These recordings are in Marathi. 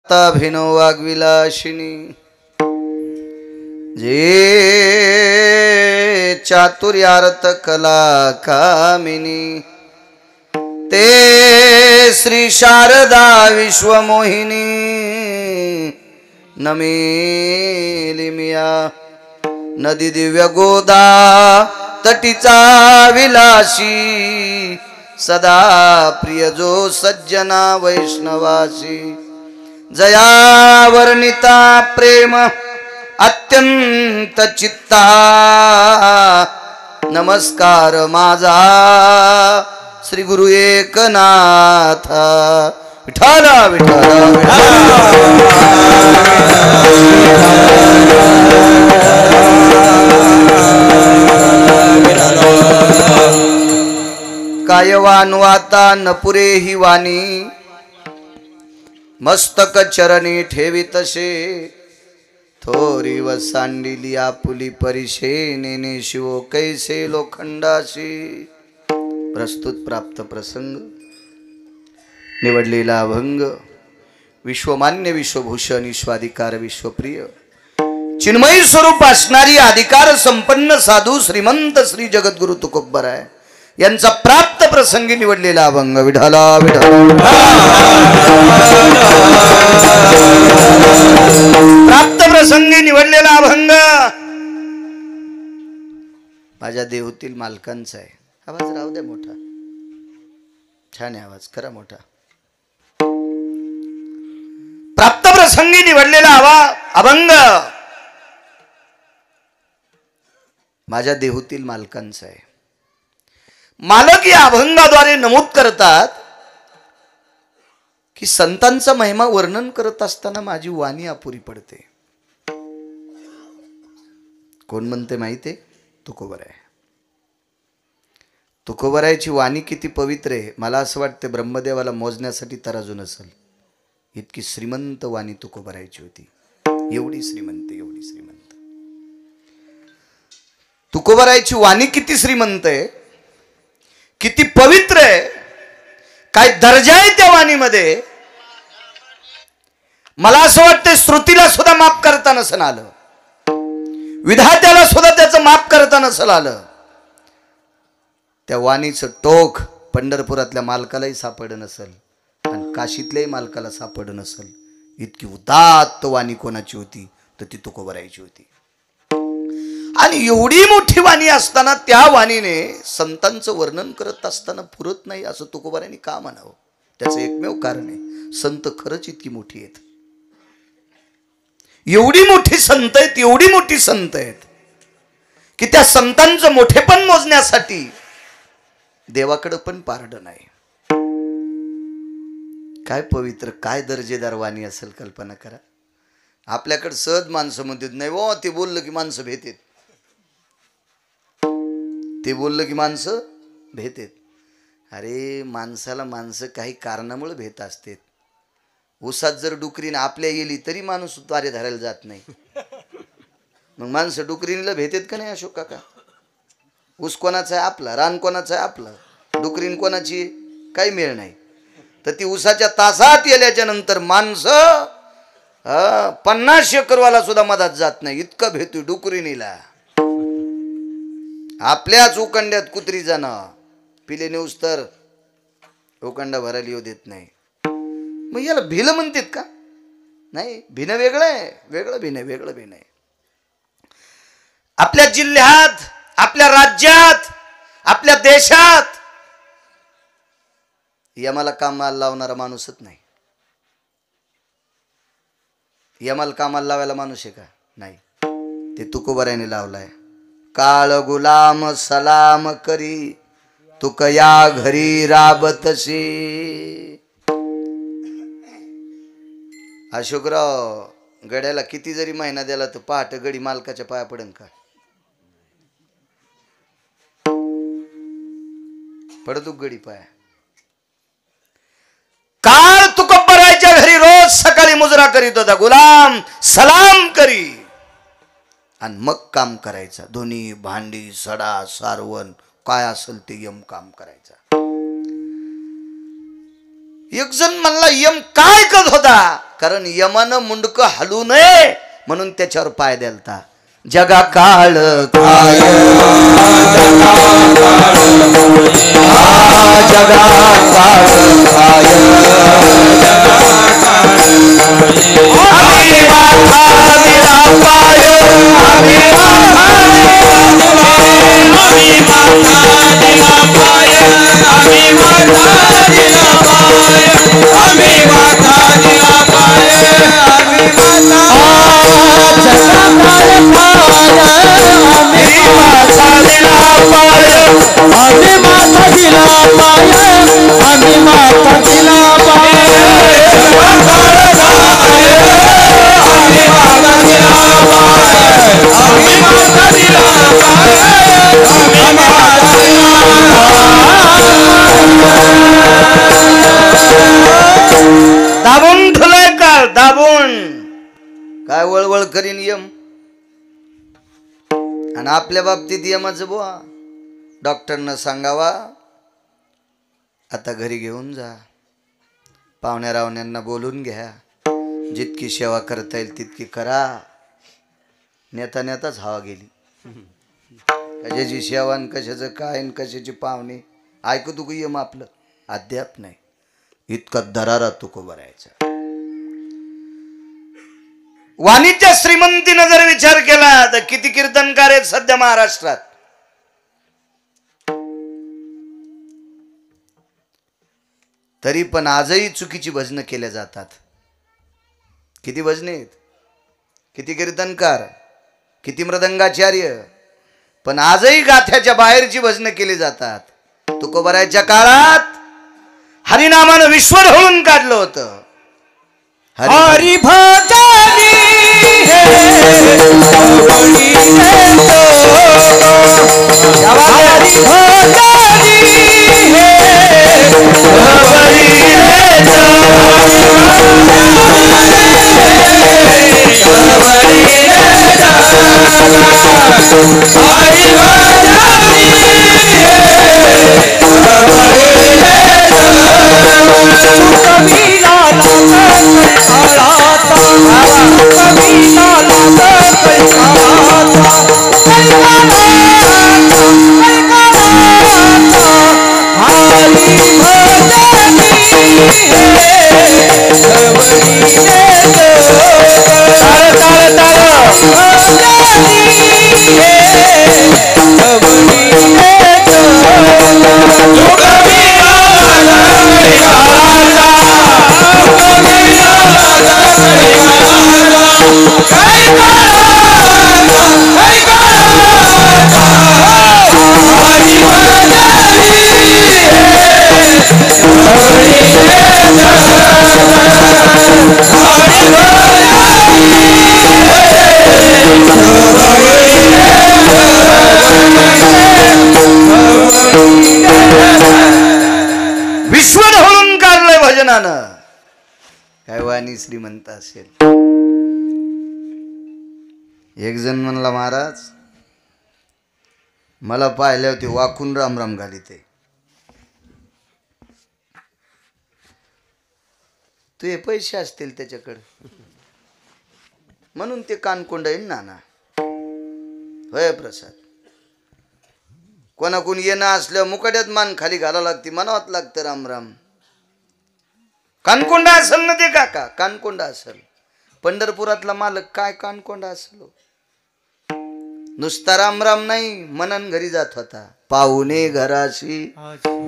भिनो वाग्विलाशिनी जे चातुर्यार्थ कला कामिनी ते श्री शारदा विश्वमोहिनी नमेलिमिया नदी दिव्य गोदा तटीचा विलासी सदा प्रिय जो सज्जना वैष्णवासी जया वर्णिता प्रेम अत्यंत चित्ता नमस्कार माझा श्री गुरु एकनाथ विठ्ठल विठ्ठल कायवान वाता न पुरे ही वाणी मस्तक चरणी ठेवी तसे थोरी व सांडिली आपुली परिशे नेने शिवो कैसे लोखंडाशी। प्रस्तुत प्राप्त प्रसंग निवडलेला अभंग विश्वमान्य विश्वभूषण विश्वाधिकार विश्वप्रिय चिन्मय स्वरूप असणारी अधिकार संपन्न साधू श्रीमंत श्री जगद्गुरु तुकोबराय यांचा प्राप्त प्रसंगी निवडलेला अभंग विठाला विठाला प्राप्त प्रसंगी निवडलेला अभंग माझ्या देहूतील मालकांचा आहे। आवाज राहू द्या मोठा, छान आहे आवाज, खरा मोठा। प्राप्त प्रसंगी निवडलेला अभंग माझ्या देहूतील मालकांचा आहे। मालक या अभंगाद्वारे नमूद करतात की संतांचा महिमा वर्णन करत असताना माझी वाणी अपुरी पडते। कोण म्हणते माहितीये? तुकोबराय। तुकोबरायची वाणी किती पवित्र आहे, मला असं वाटतं ब्रह्मदेवाला मोजण्यासाठी तराजू नसेल इतकी श्रीमंत वाणी तुकोबरायची होती। एवढी श्रीमंत, एवढी श्रीमंत तुकोबरायची वाणी किती श्रीमंत आहे, किती पवित्र आहे, काय दर्जा आहे त्या वाणीमध्ये। मला असं वाटतं श्रुतीला सुद्धा माफ करता नसेल आलं, विधात्याला सुद्धा त्याचं माफ करता नसेल आलं। त्या वाणीचं टोक पंढरपुरातल्या मालकालाही सापडलं नसेल आणि काशीतल्याही मालकाला सापडलं नसेल। इतकी उदात्त वाणी कोणाची होती तर ती तुकोबरायची होती। आणि एवढी मोठी वाणी असताना त्या वाणीने संतांचं वर्णन करत असताना पुरत नाही असं तुकोबरायांनी का म्हणावं? त्याचं एकमेव कारण आहे, संत खरंच इतकी मोठी आहेत, एवढी मोठी संत आहेत, एवढी मोठी संत आहेत की त्या संतांचं मोठेपण मोजण्यासाठी देवाकडे पण पारड नाही। काय पवित्र, काय दर्जेदार वाणी असेल, कल्पना करा। आपल्याकडे सहज माणसं म्हणतात नाही वो, ते बोललं की माणसं भेटेत, ते बोललं की माणसं भेटेत। अरे माणसाला माणसं काही कारणामुळे भेट असतात। उसात जर डुकरीने आपल्या येली तरी माणूस द्वारे धरायला जात नाही, मग माणसं डुकरीला भेटेत का नाही? अशोक काका, ऊस कोणाचा आहे? आपला. रान कोणाचं आहे? आपलं. डुकरीन कोणाची? काही मेळ नाही। तर ती उसाच्या तासात येल्याच्या नंतर माणसं 50 एकरवाला सुद्धा मधात जात नाही, इतकं भेटू डुकरीनीला। आपल्याच उकंड्यात कुत्री जाणं पिले नेऊस तर उकंडा भरायला येऊ देत नाही। मग याला भिलं म्हणतात का? नाही, भिनं वेगळं आहे, वेगळं भिनं, वेगळं भिनं आहे। आपल्या जिल्ह्यात, आपल्या राज्यात, आपल्या देशात यमाला कामाला लावणारा माणूसच नाही। यमाला कामाला लावायला माणूस आहे का? नाही, ते तुकोबरायाने लावलाय। काळ गुलाम सलाम करी तुक या घरी राबतशी। अशोकराव गड्याला किती जरी महिना दिला तर पहाटे गडी मालकाच्या पाया पडेन का? पडतो गडी पाया। काळ तुकोबरायच्या घरी रोज सकाळी मुजरा करीत होता, गुलाम सलाम करी आणि मग काम करायचा। धुनी भांडी सडा सारवण काय असेल ते यम काम करायचा। एक जण म्हणला यम काय करत होता? कारण यमानं मुंडक हलू नये म्हणून त्याच्यावर पाय द्यालता. जगा काळ काय जगा काळ काय आम्ही माथा दिला पाय आम्ही माथा दिला पाय आम्ही माथा दिला पाय आम्ही माथा दिला पाय आम्ही माथा जगा काळ आम्ही माथा दिला पाय आम्ही माथा दिला पाय आम्ही माथा दिला पाय दाबून ठुलाय का दाबून काय वळवळ करीन यम. आणि आपल्या बाबतीत यमाचं बुवा डॉक्टरनं सांगावा आता घरी घेऊन जा, पाहुण्या रावण्यांना बोलून घ्या, जितकी सेवा करता येईल तितकी करा. नेता नेताच हवा गेली. कशाची सेवा न कशाचं काय न कशाची पाहुणे ऐकू तू यम आपलं अद्याप नाही. इतका दरारा तुको भरायचा. वाणीच्या श्रीमंतीनं जर विचार केला तर किती कीर्तनकार आहेत सध्या महाराष्ट्रात. तरी पण आजही चुकीची भजनं केल्या जातात. किती भजने आहेत, किती कीर्तनकार, किती मृदंगाचार्य, पण आजही गाथ्याच्या बाहेरची भजनं केली जातात. तुकोबारायच्या काळात हरिनामानं विश्व ढवळून काढलं होतं. हरी भजनी विश्व ढवळून काढलंय भजनानं. काय वाणी श्रीमंत असेल. एक जण म्हणला महाराज मला पाहिले होते वाकून राम राम घालीते. तुझे पैसे असतील त्याच्याकडे म्हणून ते कानकोंड येईन नाना. होय प्रसाद. कोणाकोण येणं असलं मुकाट्यात मान खाली घाला लागते, म्हणावत लागतं राम राम. कानकोंडा असेल ना ते काका, कानकोंडा असेल. पंढरपुरातला मालक काय कानकोंडा असेल. नुसता राम राम नाही मनन घरी जात होता. पाहुणे घराशी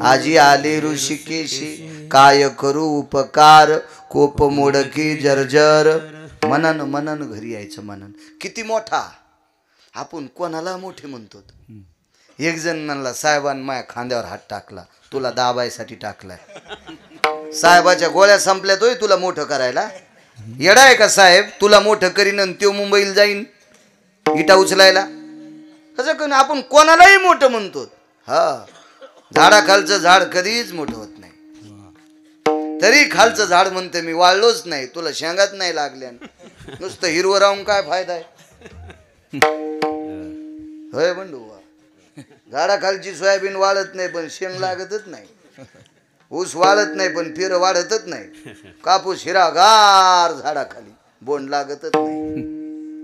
आजी आले ऋषिकेशी, काय करू उपकार कोप मोडकी जर्जर. मनन मनन घरी यायचं. मनन किती मोठा. आपण कोणाला मोठे म्हणतो. एक जण म्हणला साहेबांनी माझ्या खांद्यावर हात टाकला, तुला दाबायसाठी टाकलाय. साहेबाच्या गोळ्या संपल्या तोय तुला मोठं करायला. येडा आहे का साहेब. तुला मोठं करीन आणि तो मुंबईला जाईन इटा उचलायला. कसं करून आपण कोणालाही मोठं म्हणतो. हा झाडाखालचं झाड कधीच मोठं होत नाही. तरी खालचं झाड म्हणते मी वाळलोच नाही, तुला शेंगात नाही लागल्या. नुसतं हिरवं राहून काय फायदा आहे. होय बंडू. झाडाखालची सोयाबीन वाळत नाही पण शेंग लागतच नाही. ऊस वाढत नाही पण फिर वाढतच नाही. कापूस हिरागार झाडाखाली बोंड लागतच नाही.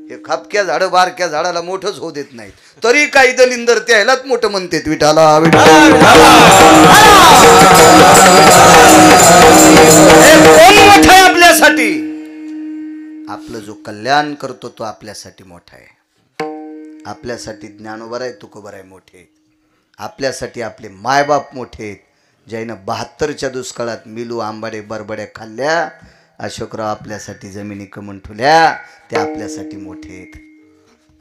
हे खापक्या झाड बारक्या झाडाला मोठंच होऊ देत नाहीत. तरी काही दलिंदर त्यालाच मोठं म्हणतात विठाला मोठं आहे आपल्यासाठी. आपलं जो कल्याण करतो तो आपल्यासाठी मोठा आहे. आपल्यासाठी ज्ञानोबा आहे तुकोबा आहे मोठे आहेत. आपल्यासाठी आपले मायबाप मोठे आहेत. ज्यानं 72च्या दुष्काळात मिलू आंबाडे बरबड्या खाल्ल्या. अशोकराव आपल्यासाठी जमिनी कमवून ठेवल्या. ते आपल्यासाठी मोठे आहेत.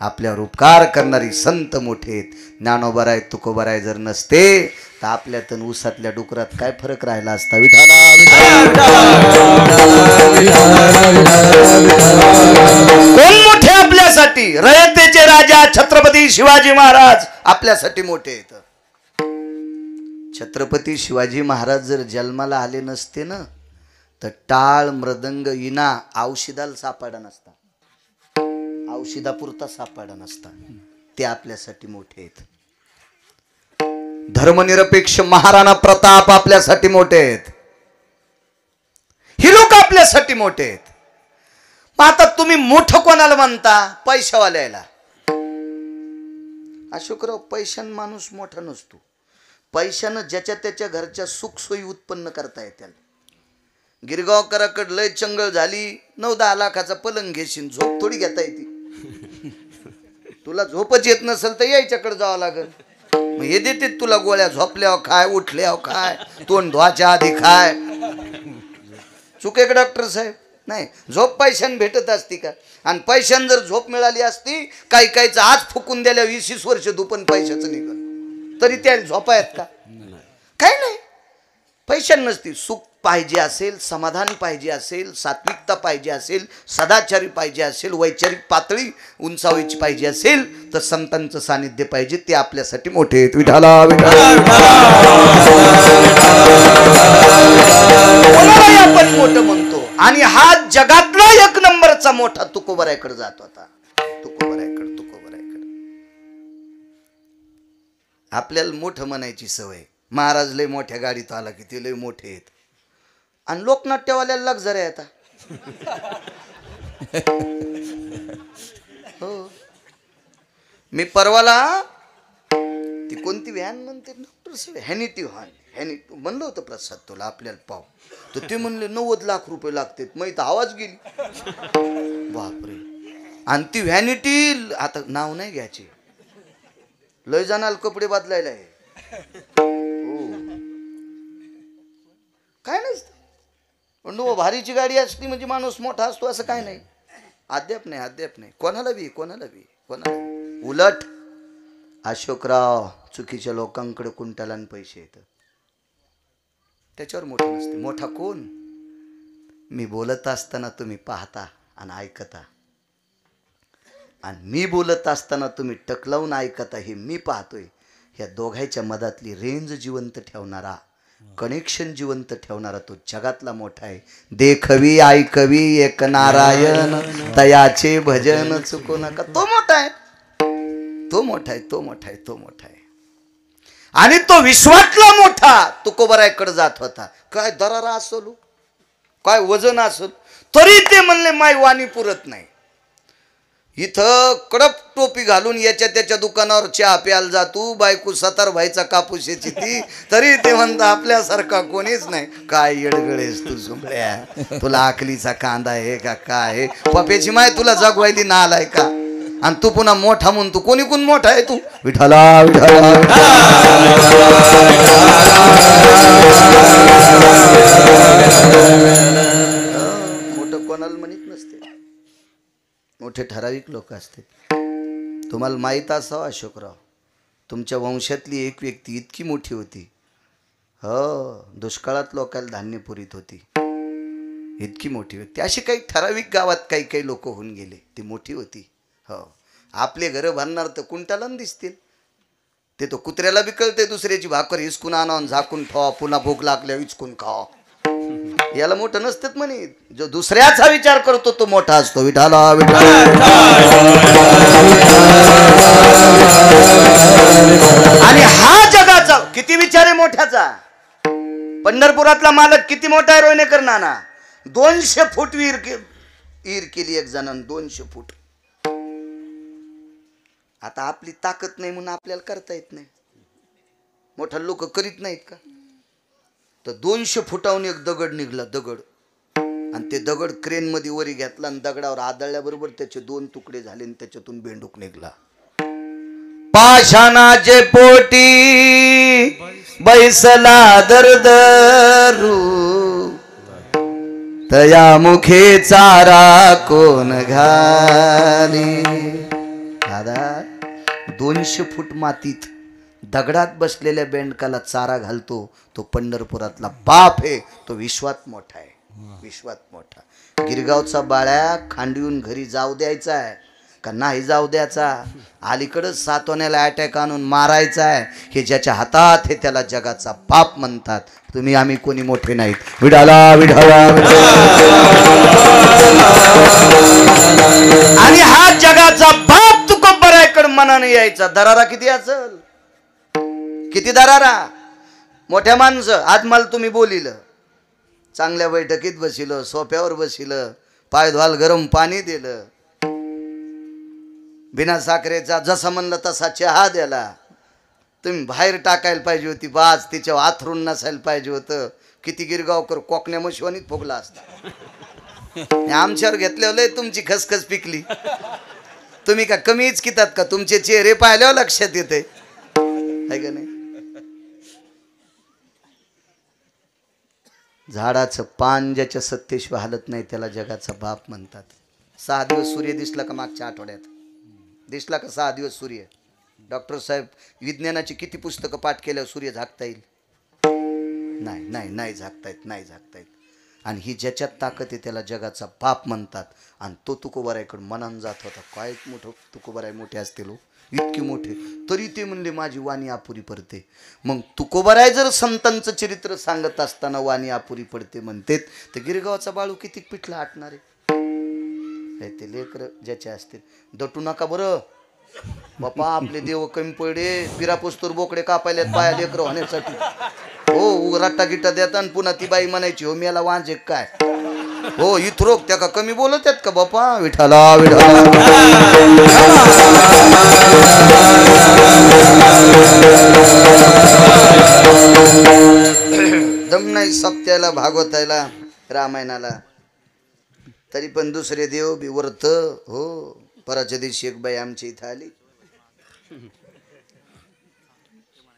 आपल्यावर उपकार करणारी संत मोठे आहेत. ज्ञानोबा आहे तुकोबा आहे जर नसते तर आपल्यातून ऊसातल्या डुकरात काय फरक राहिला असता. कोण मोठे आपल्यासाठी? रयतेचे राजा छत्रपती शिवाजी महाराज आपल्यासाठी मोठे आहेत. छत्रपती शिवाजी महाराज जर जन्माला आले नसते ना तर टाळ मृदंग इना औषधाला सापडा नसता. औषधापुरता सापडा नसता. ते आपल्यासाठी मोठे आहेत. धर्मनिरपेक्ष महाराणा प्रताप आपल्यासाठी मोठे आहेत. ही लोक आपल्यासाठी मोठे आहेत. मग आता तुम्ही मोठं कोणाला म्हणता? पैशावाल्याला. अशोकराव पैशान माणूस मोठा नसतो. पैशानं ज्याच्या त्याच्या घरच्या सुखसोयी उत्पन्न करता येतील. गिरगावकराकडे लय चंगळ झाली 9-10 लाखाचा पलंग घेशील. झोप थोडी घेता येते. तुला झोपच येत नसेल तर यायच्याकडे जावं लागेल. मग हे देते तुला गोळ्या. झोपल्यावर खाय उठल्यावर खाय तोंड धुवाच्या आधी खाय. चुके का डॉक्टर साहेब? नाही. झोप पैशाने भेटत असती का? आणि पैशाने जर झोप मिळाली असती काही काहीच आज फुकून द्यायला 20 वर्ष दुपन पैशाचं निघल तरी त्या झोपा आहेत का? काही नाही. पैशाने नसती. सुख पाहिजे असेल, समाधान पाहिजे असेल, सात्विकता पाहिजे असेल, सदाचारी पाहिजे असेल, वैचारिक पातळी उंचावायची पाहिजे असेल तर संतांचं सानिध्य पाहिजे. ते आपल्यासाठी मोठे आहेत. विठाला आपण मोठं म्हणतो. आणि हा जगातला 1 नंबरचा मोठा तुकोबरायकडे जात होता. तुकोबरायकडे. आपल्याला मोठं म्हणायची सवय. महाराज लय मोठ्या गाडीत आला की ते लय मोठे आहेत. आणि लोकनाट्यवाल्याला लक्झरी येतात. हो. मी परवाला ती कोणती व्हॅन म्हणते डॉक्टर साहेब हॅनिटी म्हणलं होतं प्रसाद तुला आपल्याला पाव तर ते म्हणले 90 लाख रुपये लागतात. मग इथं आवाज गेली. बापरे. आणि ती व्हॅनिटी आता नाव नाही घ्यायची. लय जाणार कपडे बदलायला आहे. काय नसतं. पण भारीची गाडी असती म्हणजे माणूस मोठा असतो असं काय नाही. अद्याप नाही. कोणाला बी. उलट अशोकराव चुकीच्या लोकांकडे कुंटालान पैसे येतात. त्याच्यावर मोठं नसते. मोठा कोण? मी बोलत असताना तुम्ही पाहता आणि ऐकता. आणि मी बोलत असताना तुम्ही टकलावून ऐकता हे मी पाहतोय. ह्या दोघांच्या मधातली रेंज जिवंत ठेवणारा, कनेक्शन जिवंत ठेवणारा तो जगातला मोठा आहे. देखवी ऐकवी एक नारायण तयाचे भजन चुकू नका. तो मोठा आहे. आणि तो विश्वातला मोठा तुकोबरायकडे जात होता. काय दरारा असेल, काय वजन असेल तरी ते म्हणले माय वाणी पुरत नाही. इथं कडप टोपी घालून याच्या त्याच्या दुकानावर चहा प्यायला जातो. बायको 7 भाईचा कापूस याची ती तरी ते म्हणता आपल्यासारखा कोणीच नाही. काय येडगळेस तू झुंबड्या. तुला आकलीचा कांदा आहे का काय? पप्याची माय तुला जगवायली ना आलाय का? आणि तू पुन्हा मोठा म्हणतो. कोणी कोण मोठा आहे तू? विठाला मोठं कोणाला म्हणत नसते. मोठे ठराविक लोक असते. तुम्हाला माहीत असावं अशोकराव तुमच्या वंशातली एक व्यक्ती इतकी मोठी होती. हो. दुष्काळात लोकांना धान्य पुरीत होती. इतकी मोठी व्यक्ती. अशी काही ठराविक गावात काही लोक होऊन गेले. ती मोठी होती. हो. आपले घर भरणार तर कुंटालन दिसतील. ते तो कुत्र्याला बी कळते दुसऱ्याची भाकर हिसकून आणून झाकून ठेवा पुन्हा भूक लागल्या हिचकून खावा. याला मोठं नसतेच म्हणे. जो दुसऱ्याचा विचार करतो तो मोठा असतो. विठाला आणि हा जगाचा किती विचार आहे मोठ्याचा. पंढरपुरातला मालक किती मोठा आहे रोहिणेकर नाना? 200 फूट विहीर केली एक जणांनी, 200 फूट. आता आपली ताकद नाही म्हणून आपल्याला करता येत नाही. मोठा लोक करीत नाहीत का? तर 200 फुटाहून एक दगड निघला, दगड. आणि ते दगड क्रेन मध्ये वरी घेतला आणि दगडावर आदळल्याबरोबर त्याचे 2 तुकडे झाले आणि त्याच्यातून बेंडूक निघला. पाषाणाचे पोटी बैसला दरदरू, तया मुखे चारा कोण घाली. दादा 200 फूट मातीत दगडात बसलेल्या बेंडकाला चारा घालतो तो पंढरपुरातला बाप आहे. तो विश्वात मोठा आहे, विश्वात मोठा. गिरगावचा बाळ्या खांडून घरी जाऊ द्यायचा आहे का नाही जाऊ द्यायचा? अलीकडं सातवण्याला अटॅक आणून मारायचा आहे, हे ज्याच्या हातात हे त्याला जगाचा बाप म्हणतात. तुम्ही आम्ही कोणी मोठे नाहीत. विडाला विढाला. आणि हा जगाचा बाप तुकोबरायकडे मनाने यायचा. दरारा किती असेल, किती दरारा. मोठ्या माणसं आज मला तुम्ही बोलिलं, चांगल्या बैठकीत बसिलं, सोफ्यावर बसिलं, पाय धुवाल गरम पाणी दिलं, बिना साखरेचा जसा म्हणलं तसा चहा द्याला. तुम्ही बाहेर टाकायला पाहिजे होती बाज, तिच्यावर आथरून नसायला पाहिजे होतं. किती गिरगावकर कोकण्या मशिवानीत फुगला असता. आमच्यावर घेतल्यावर लय तुमची खसखस पिकली. तुम्ही का कमीच कितात का? तुमचे चेहरे पाहिल्यावर लक्षात येते आहे का नाही? झाडाचं पान ज्याच्या सत्तेशिवाय हालत नाही त्याला जगाचा बाप म्हणतात. 6 दिवस सूर्य दिसला का? मागच्या आठवड्यात दिसला का 6 दिवस सूर्य? डॉक्टर साहेब विज्ञानाची किती पुस्तकं पाठ केल्यावर सूर्य झाकता येईल? नाही नाही नाही झाकता येत, नाही झाकता येत. आणि ही ज्याच्यात ताकद आहे त्याला जगाचा बाप म्हणतात. आणि तो तुकोबारायकडे मनान जात होता. काय मोठं तुकोबाराय मोठे असतील हो, इतके मोठे. तरी ते म्हणले माझी वाणी अपुरी पडते. मग तुकोबाराय जर संतांचं चरित्र सांगत असताना वाणी अपुरी पडते म्हणते, तर गिरगावचा बाळू किती पिठला आटणार आहे? ते लेकर ज्याचे असतील दटू नका बरं बापा. आपले देव कमी पडे, पिरापुस्तूर बोकडे कापायल्यात पाया लेकर होण्यासाठी. हो रट्टा गिट्टा देतात आणि पुन्हा ती बाई म्हणायची हो मेला वांजे काय हो इथरोग त्या का कमी बोलत आहेत का बापा? विठाला विठाला. दम नाही सप्त्याला, भागवतायला, रामायणाला. तरी पण दुसरे देव बी वर्त. हो पराच्या दिवशी एक बाई आमच्या इथं आली.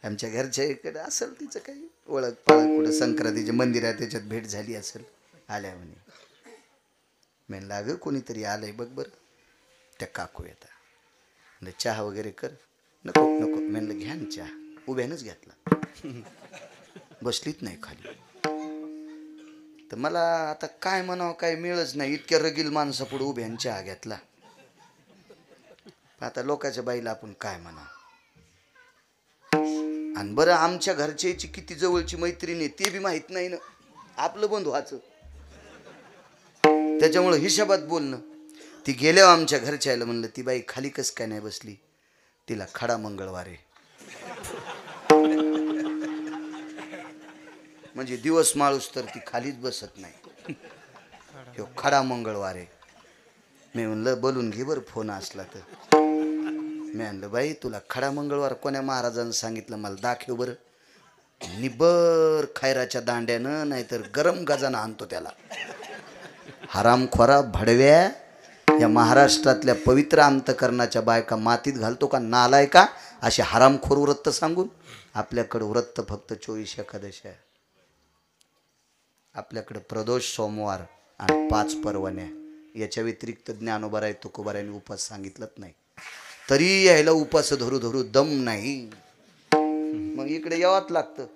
आमच्या घरच्या इकडे असेल तिचं काही ओळख पाळख, कुठं संक्रांतीचे मंदिर आहे त्याच्यात भेट झाली असेल. आल्या म्हणे. मी लाग कोणीतरी आलंय बघ बरं. त्या काकू येतात. म्हणजे चहा वगैरे कर. नको नको म्हणलं घ्या ना चहा. उभ्यानंच घेतला, बसलीच नाही खाली. तर मला आता काय म्हणावं काय मिळच नाही. इतक्या रगील माणसं पुढे उभ्यान चहा घेतला. आता लोकांच्या बाईला आपण काय म्हणावं? आणि बरं आमच्या घरच्याची किती जवळची मैत्रिणी ते बी माहित नाही ना. आपलं बंधू व्हायचं त्याच्यामुळं हिशोबात बोलणं. ती गेल्यावर आमच्या घरच्याला म्हणलं ती बाई खाली कस काय नाही बसली? तिला खडा मंगळवार आहे. म्हणजे दिवस माळूस तर ती खालीच बसत नाही. ह्यो खडा मंगळवार आहे. मी म्हणलं बोलून घे बरं फोन असला तर. मी म्हणलं बाई तुला खडा मंगळवार कोण्या महाराजांनी सांगितलं मला दाखव बरं. निबर खैराच्या दांड्यानं नाहीतर गरम गजानं आणतो त्याला. हरामखोरा भडव्या या महाराष्ट्रातल्या पवित्र अंतकरणाच्या बायका मातीत घालतो का नालाय का? असे हरामखोर व्रत सांगून. आपल्याकडं व्रत फक्त 24 एकादशी आहे. आपल्याकडं प्रदोष सोमवार आणि 5 परवण्या. याच्या व्यतिरिक्त ज्ञानोबाराय तुकोबारायने उपास सांगितलंच नाही. तरी यायला उपास धरू धरू दम नाही. मग इकडे यावंच लागतं.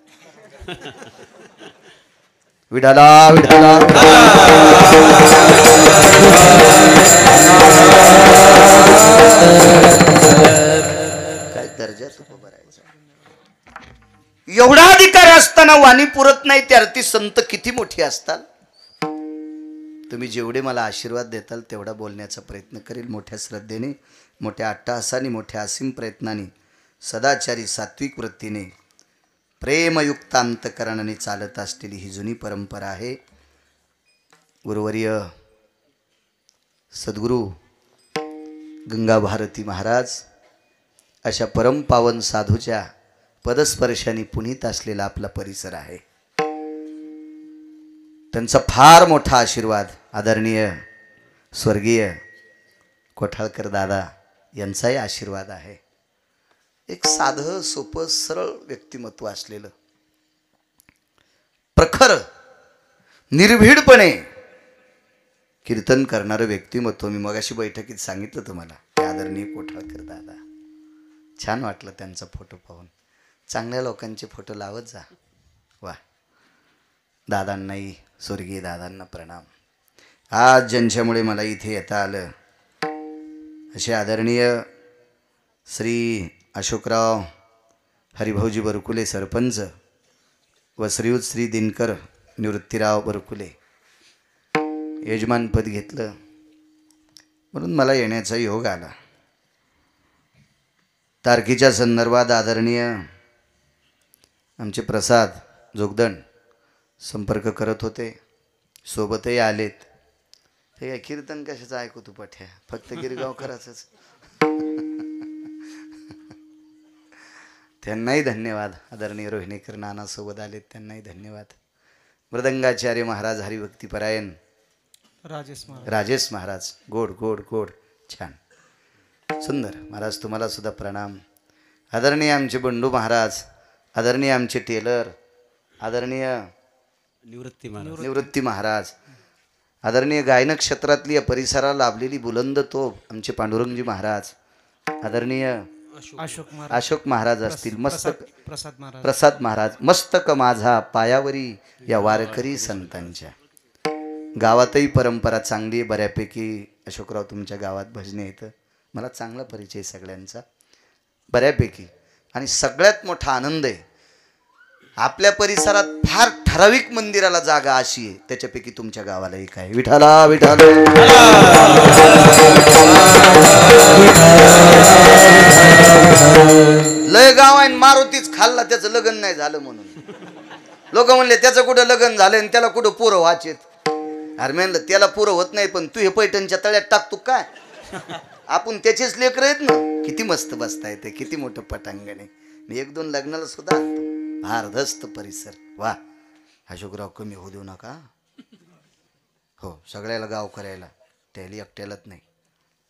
विठाला विठाला. काय दर्जा तुकोबारायचा. एवढा अधिकार असताना वाणी पुरत नाही त्या अर्थी संत किती मोठी असतात. तुम्ही जेवढे मला आशीर्वाद देताल तेवढा बोलण्याचा प्रयत्न करेल. मोठ्या श्रद्धेने, मोठ्या अट्टहासाने, मोठ्या असीम प्रयत्नाने, सदाचारी सात्विक वृत्तीने प्रेमयुक्त अंतकरणाने चालत असलेली ही जुनी परंपरा आहे. गुरुवर्य सद्गुरू गंगा भारती महाराज अशा परमपावन साधूच्या पदस्पर्शाने पुनीत असलेला आपला परिसर आहे. त्यांचा फार मोठा आशीर्वाद आदरणीय स्वर्गीय कोठाळकर दादा यांचाही आशीर्वाद आहे. एक साधं सोपं सरळ व्यक्तिमत्व असलेलं, प्रखर निर्भीडपणे कीर्तन करणारं व्यक्तिमत्व. मी मगाशी बैठकीत सांगितलं तुम्हाला की आदरणीय कोठाळकर दादा. छान वाटलं त्यांचा फोटो पाहून. चांगल्या लोकांचे फोटो लावत जा. वा, दादांनाही स्वर्गीय दादांना प्रणाम. आज ज्यांच्यामुळे मला इथे येता आलं असे आदरणीय श्री अशोकराव हरिभाऊजी बरकुले सरपंच व श्रीयुत श्री दिनकर निवृत्तीराव बरकुले यजमानपद घेतलं म्हणून मला येण्याचा योग आला. तारखेच्या संदर्भात आदरणीय आमचे प्रसाद जोगदंड संपर्क करत होते, सोबतही आलेत. ते काय कीर्तन कशाचं ऐकू तू पठ्या, फक्त गिरगाव करायचंच. त्यांनाही धन्यवाद. आदरणीय रोहिणीकर नाना सोबत आलेत, त्यांनाही धन्यवाद. मृदंगाचार्य महाराज हरिभक्तीपरायण राजेश महाराज गोड गोड गोड छान सुंदर महाराज, तुम्हाला सुद्धा प्रणाम. आदरणीय आमचे बंडू महाराज, आदरणीय आमचे टेलर, आदरणीय निवृत्ती महाराज, आदरणीय गायन क्षेत्रातली या परिसराला लाभलेली बुलंद तोफ आमचे पांडुरंगजी महाराज, आदरणीय अशोक महाराज असतील, मस्तक प्रसाद महाराज, मस्तक माझा पायावरी या वारकरी संतांच्या. गावातही परंपरा चांगली बऱ्यापैकी. अशोकराव तुमच्या गावात भजने येतं, मला चांगला परिचय सगळ्यांचा बऱ्यापैकी. आणि सगळ्यात मोठा आनंद आहे आपल्या परिसरात फार ठराविक मंदिराला जागा अशी आहे, त्याच्यापैकी तुमच्या गावाला एक आहे. विठाला विठाला लय गाव आहे, मारुतीच खाल्ला त्याचं लग्न नाही झालं म्हणून लोक म्हणले त्याचं कुठं लग्न झालं आणि त्याला कुठं पोरं व्हायचेत. अरे म्हणलं त्याला पोरं होत नाही पण तू हे पैठणच्या तळ्यात टाकतो काय, आपण त्याचेच लेकर आहेत ना. किती मस्त बसता येते, किती मोठं पटांगण आहे. मी एक दोन लग्नाला सुद्धा आणतो. भारदस्त परिसर. वा, अशोकराव कमी होऊ देऊ नका. हो, सगळ्याला गाव करायला, त्याला एकट्यालाच नाही.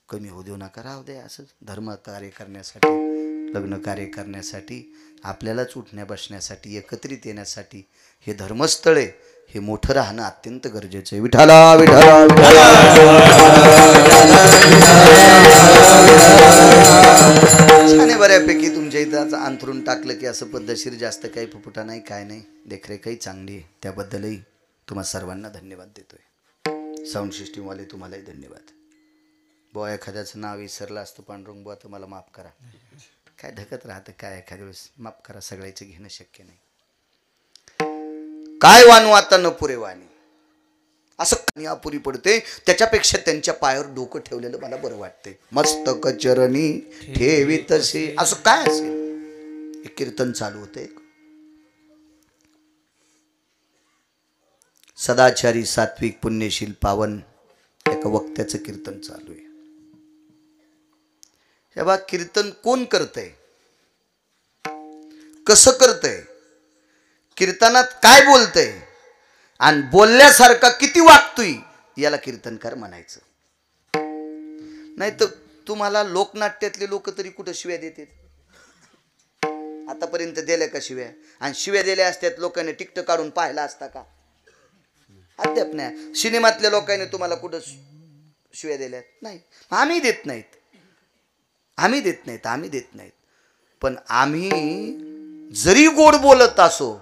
कमी होऊ देऊ नका, राहू दे असं. धर्म कार्य करण्यासाठी, लग्न कार्य करण्यासाठी, आपल्यालाच उठण्या बसण्यासाठी, एकत्रित येण्यासाठी हे धर्मस्थळ आहे, हे मोठं राहणं अत्यंत गरजेचं आहे. विठाला विठाला छान आहे बऱ्यापैकी. तुमच्या इथं अंथरून टाकलं की असं पद्धतशीर, जास्त काही फुफुटा नाही, काय नाही, देखरेखही चांगली आहे. त्याबद्दलही तुम्हा सर्वांना धन्यवाद देतोय. साऊंड सिस्टीमवाले तुम्हालाही धन्यवाद. बुवा एखाद्याचं नाव विसरलं असतं पांडुरंग बुवा, तर मला माफ करा. काय धकत राहतं काय, एखाद्या वेळेस माफ करा. सगळ्याचं घेणं शक्य नाही. काय वानू आता न पुरे वाणी, असं अपुरी पडते. त्याच्यापेक्षा त्यांच्या पायावर डोकं ठेवलेलं मला बरं वाटते. मस्तक चरणी ठेवी तसे, असं काय असेल. एक कीर्तन चालू होते, सदाचारी सात्विक पुण्यशील पावन, एका वक्त्याचं कीर्तन चालू आहे. हे बघ, कीर्तन कोण करतंय, कसं करतंय, कीर्तनात काय बोलतंय आणि बोलल्यासारखा किती वागतोय, याला कीर्तनकार म्हणायचं. नाही तर तुम्हाला लोकनाट्यातले लोक तरी कुठं शिव्या देतात. आतापर्यंत दिल्या का शिव्या? आणि शिव्या दिल्या असत्यात लोकांनी टिकट काढून पाहिला असता का? अद्याप नाही. सिनेमातल्या लोकांनी तुम्हाला कुठं शिव्या दिल्यात? नाही. आम्ही देत नाहीत, आम्ही देत नाहीत, आम्ही देत नाहीत. पण आम्ही जरी गोड बोलत असो,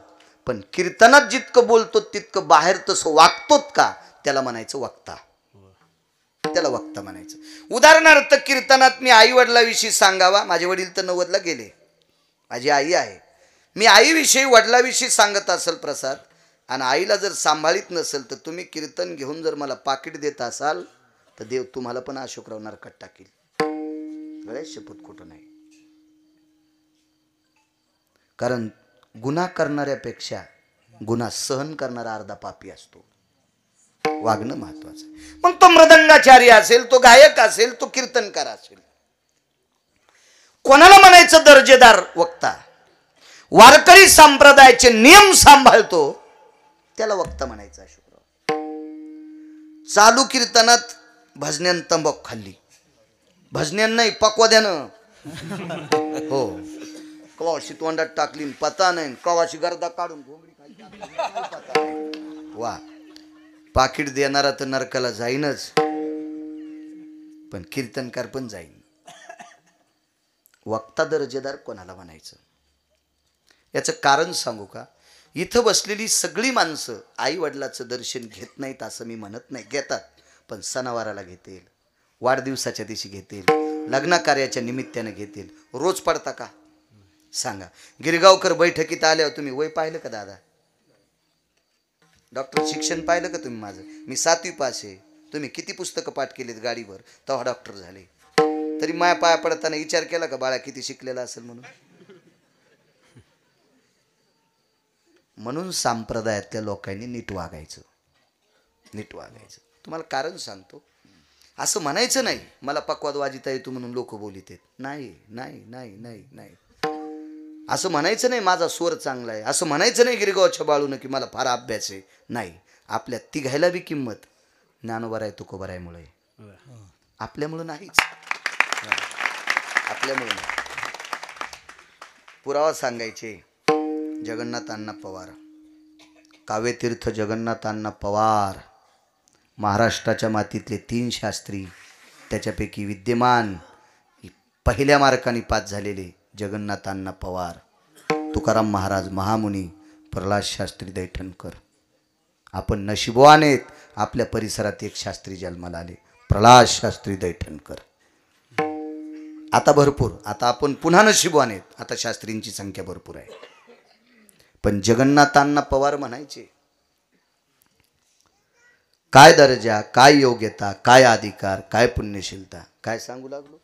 पण कीर्तनात जितकं बोलतो तितकं बाहेर तसं वागतोत का, त्याला म्हणायचं वक्ता. त्याला वक्ता म्हणायचं. उदाहरणार्थ कीर्तनात मी आई वडिलाविषयी सांगावा. माझे वडील तर 90ला गेले, माझी आई आहे. मी आईविषयी वडिलाविषयी सांगत असेल प्रसाद, आणि आईला जर सांभाळीत नसेल, तर तुम्ही कीर्तन घेऊन जर मला पाकिट देत असाल, तर देव तुम्हाला पण अशोकराव नरकात टाकील. गळ्यात शपथ खोटं नाही. कारण गुन्हा करणाऱ्यापेक्षा गुन्हा सहन करणारा अर्धा पापी असतो. वागणं महत्वाचं. मग तो मृदंगाचारी असेल, तो गायक असेल, तो कीर्तनकार असेल, कोणाला म्हणायचं दर्जेदार वक्ता? वारकरी संप्रदायाचे नियम सांभाळतो त्याला वक्ता म्हणायचा. शुक्रवार चालू कीर्तनात भजन्यान तंबाखू खाल्ली, भजन्यान नाही पक्वाद्यानं, हो, कवाशी तोंडात टाकली पता नाही, कवाशी गर्दा काढून घोंगडी खाली, वा, पाकिट देणारा तर नरकाला जाईनच, पण कीर्तनकार पण जाईन. वक्ता दर्जेदार कोणाला म्हणायचं? याचं कारण सांगू का? इथं बसलेली सगळी माणसं आई वडिलाचं दर्शन घेत नाहीत असं मी म्हणत नाही, घेतात, पण सणावाराला घेतील, वाढदिवसाच्या दिवशी घेतील, लग्न कार्याच्या निमित्ताने घेतील. रोज पडता का सांगा? गिरगावकर बैठकीत आल्यावर तुम्ही वय पाहिलं का दादा? डॉक्टर शिक्षण पाहिलं का तुम्ही माझं? मी 7वी पास आहे. तुम्ही किती पुस्तकं पाठ केलीत गाडीवर तेव्हा डॉक्टर झाले? तरी माया पाया पडताना विचार केला का बाळा किती शिकलेला असेल म्हणून? म्हणून संप्रदायातल्या लोकांनी नीट वागायचं, नीट वागायचं. तुम्हाला कारण सांगतो, असं म्हणायचं नाही मला पक्वाद वाजिता येतो म्हणून लोक बोलित आहेत. नाही नाही नाही नाही नाही, असं म्हणायचं नाही माझा स्वर चांगला आहे, असं म्हणायचं नाही गिरगावच्या बाळून की मला फार अभ्यास आहे. नाही, आपल्या तिघायला बी किंमत ज्ञानोबा आहे तुकोबा आहे मुळे, आपल्यामुळं नाहीच, आपल्यामुळे नाही. पुरावा सांगायचे, जगन्नाथ अण्णा पवार, काव्यतीर्थ जगन्नाथ अण्णा पवार, महाराष्ट्राच्या मातीतले 3 शास्त्री, त्याच्यापैकी विद्यमान पहिल्या मार्काने पास झालेले जगन्नाथ अण्णा पवार, तुकाराम महाराज महामुनी, प्रल्हाद शास्त्री दैठणकर. आपण नशिबवान आहेत, आपल्या परिसरात एक शास्त्री जन्माला आले, प्रल्हाद शास्त्री दैठणकर. आता भरपूर, आता आपण पुन्हा नशिबवान आहेत, आता शास्त्रींची संख्या भरपूर आहे. पण जगन्नाथांना पवार म्हणायचे. काय दर्जा, काय योग्यता, काय अधिकार, काय पुण्यशीलता, काय सांगू लागलो?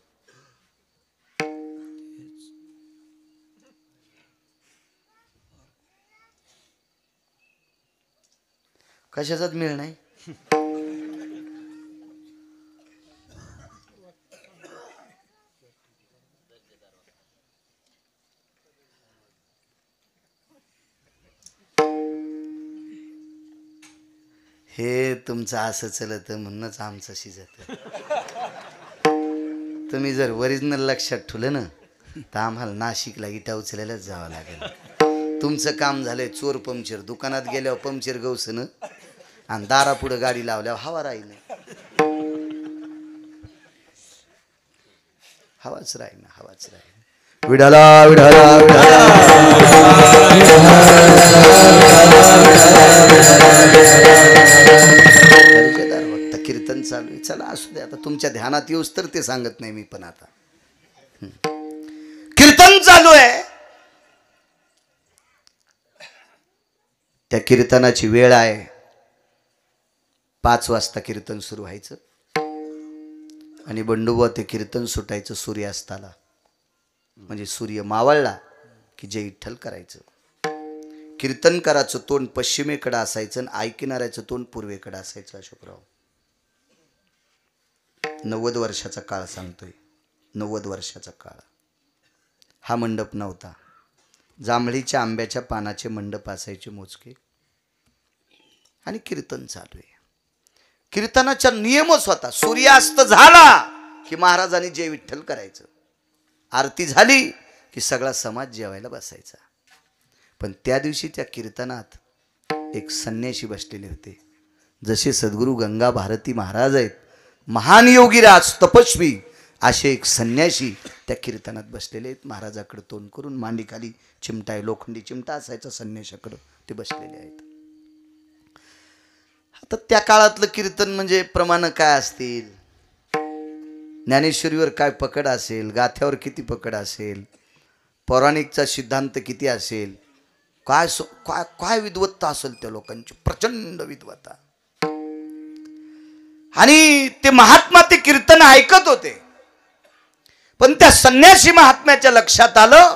कशाचाच मेळ नाही. हे तुमचं असं चलत म्हणूनच आमचं शिजत. तुम्ही जर ओरिजिनल लक्षात ठेवलं ना तर आम्हाला नाशिकला इटा उचलायलाच जावं लागेल. तुमचं काम झालंय चोर पंक्चर, दुकानात गेल्यावर पंक्चर गवसनं आणि दारापुढं गाडी लावल्यावर हवा राहील, हवाच राहील ना, हवाच राहील. विडाला विडाला दर्जेदार वक्ता, कीर्तन चालू आहे. चला असू दे, आता तुमच्या ध्यानात येऊस तर ते सांगत नाही मी, पण आता कीर्तन चालू आहे. त्या कीर्तनाची वेळ आहे, 5 वाजता कीर्तन सुरू व्हायचं आणि बंडोबा ते कीर्तन सुटायचं सूर्यास्ताला. म्हणजे सूर्य मावळला की जय विठ्ठल करायचं. कीर्तनकाराचं तोंड पश्चिमेकडे असायचं आणि ऐकणाऱ्याचं तोंड पूर्वेकडे असायचं. अशोकराव 90 वर्षाचा काळ सांगतोय, 90 वर्षाचा काळ. हा मंडप नव्हता, जांभळीच्या आंब्याच्या पानाचे मंडप असायचे मोजके, आणि कीर्तन चालू आहे. कीर्तनाचा नियमच होता, सूर्यास्त झाला की महाराजांनी जय विठ्ठल करायचं, आरती झाली की सगळा समाज जेवायला बसायचा. पण त्या दिवशी त्या कीर्तनात एक संन्यासी बसलेले होते. जसे सद्गुरू गंगा भारती महाराज आहेत, महान योगीराज तपस्वी, असे एक संन्यासी त्या कीर्तनात बसलेले आहेत. महाराजाकडे तोंड करून, मांडीखाली चिमटा आहे, लोखंडी चिमटा असायचा संन्याशाकडं, ते बसलेले आहेत. आता त्या काळातलं कीर्तन म्हणजे प्रमाण काय असतील, ज्ञानेश्वरीवर काय पकड असेल, गाथ्यावर किती पकड असेल, पौराणिकचा सिद्धांत किती असेल, काय काय काय विद्वत्ता असेल त्या लोकांची, प्रचंड विद्वत्ता. आणि ते महात्मा ते कीर्तन ऐकत होते. पण त्या संन्यासी महात्म्याच्या लक्षात आलं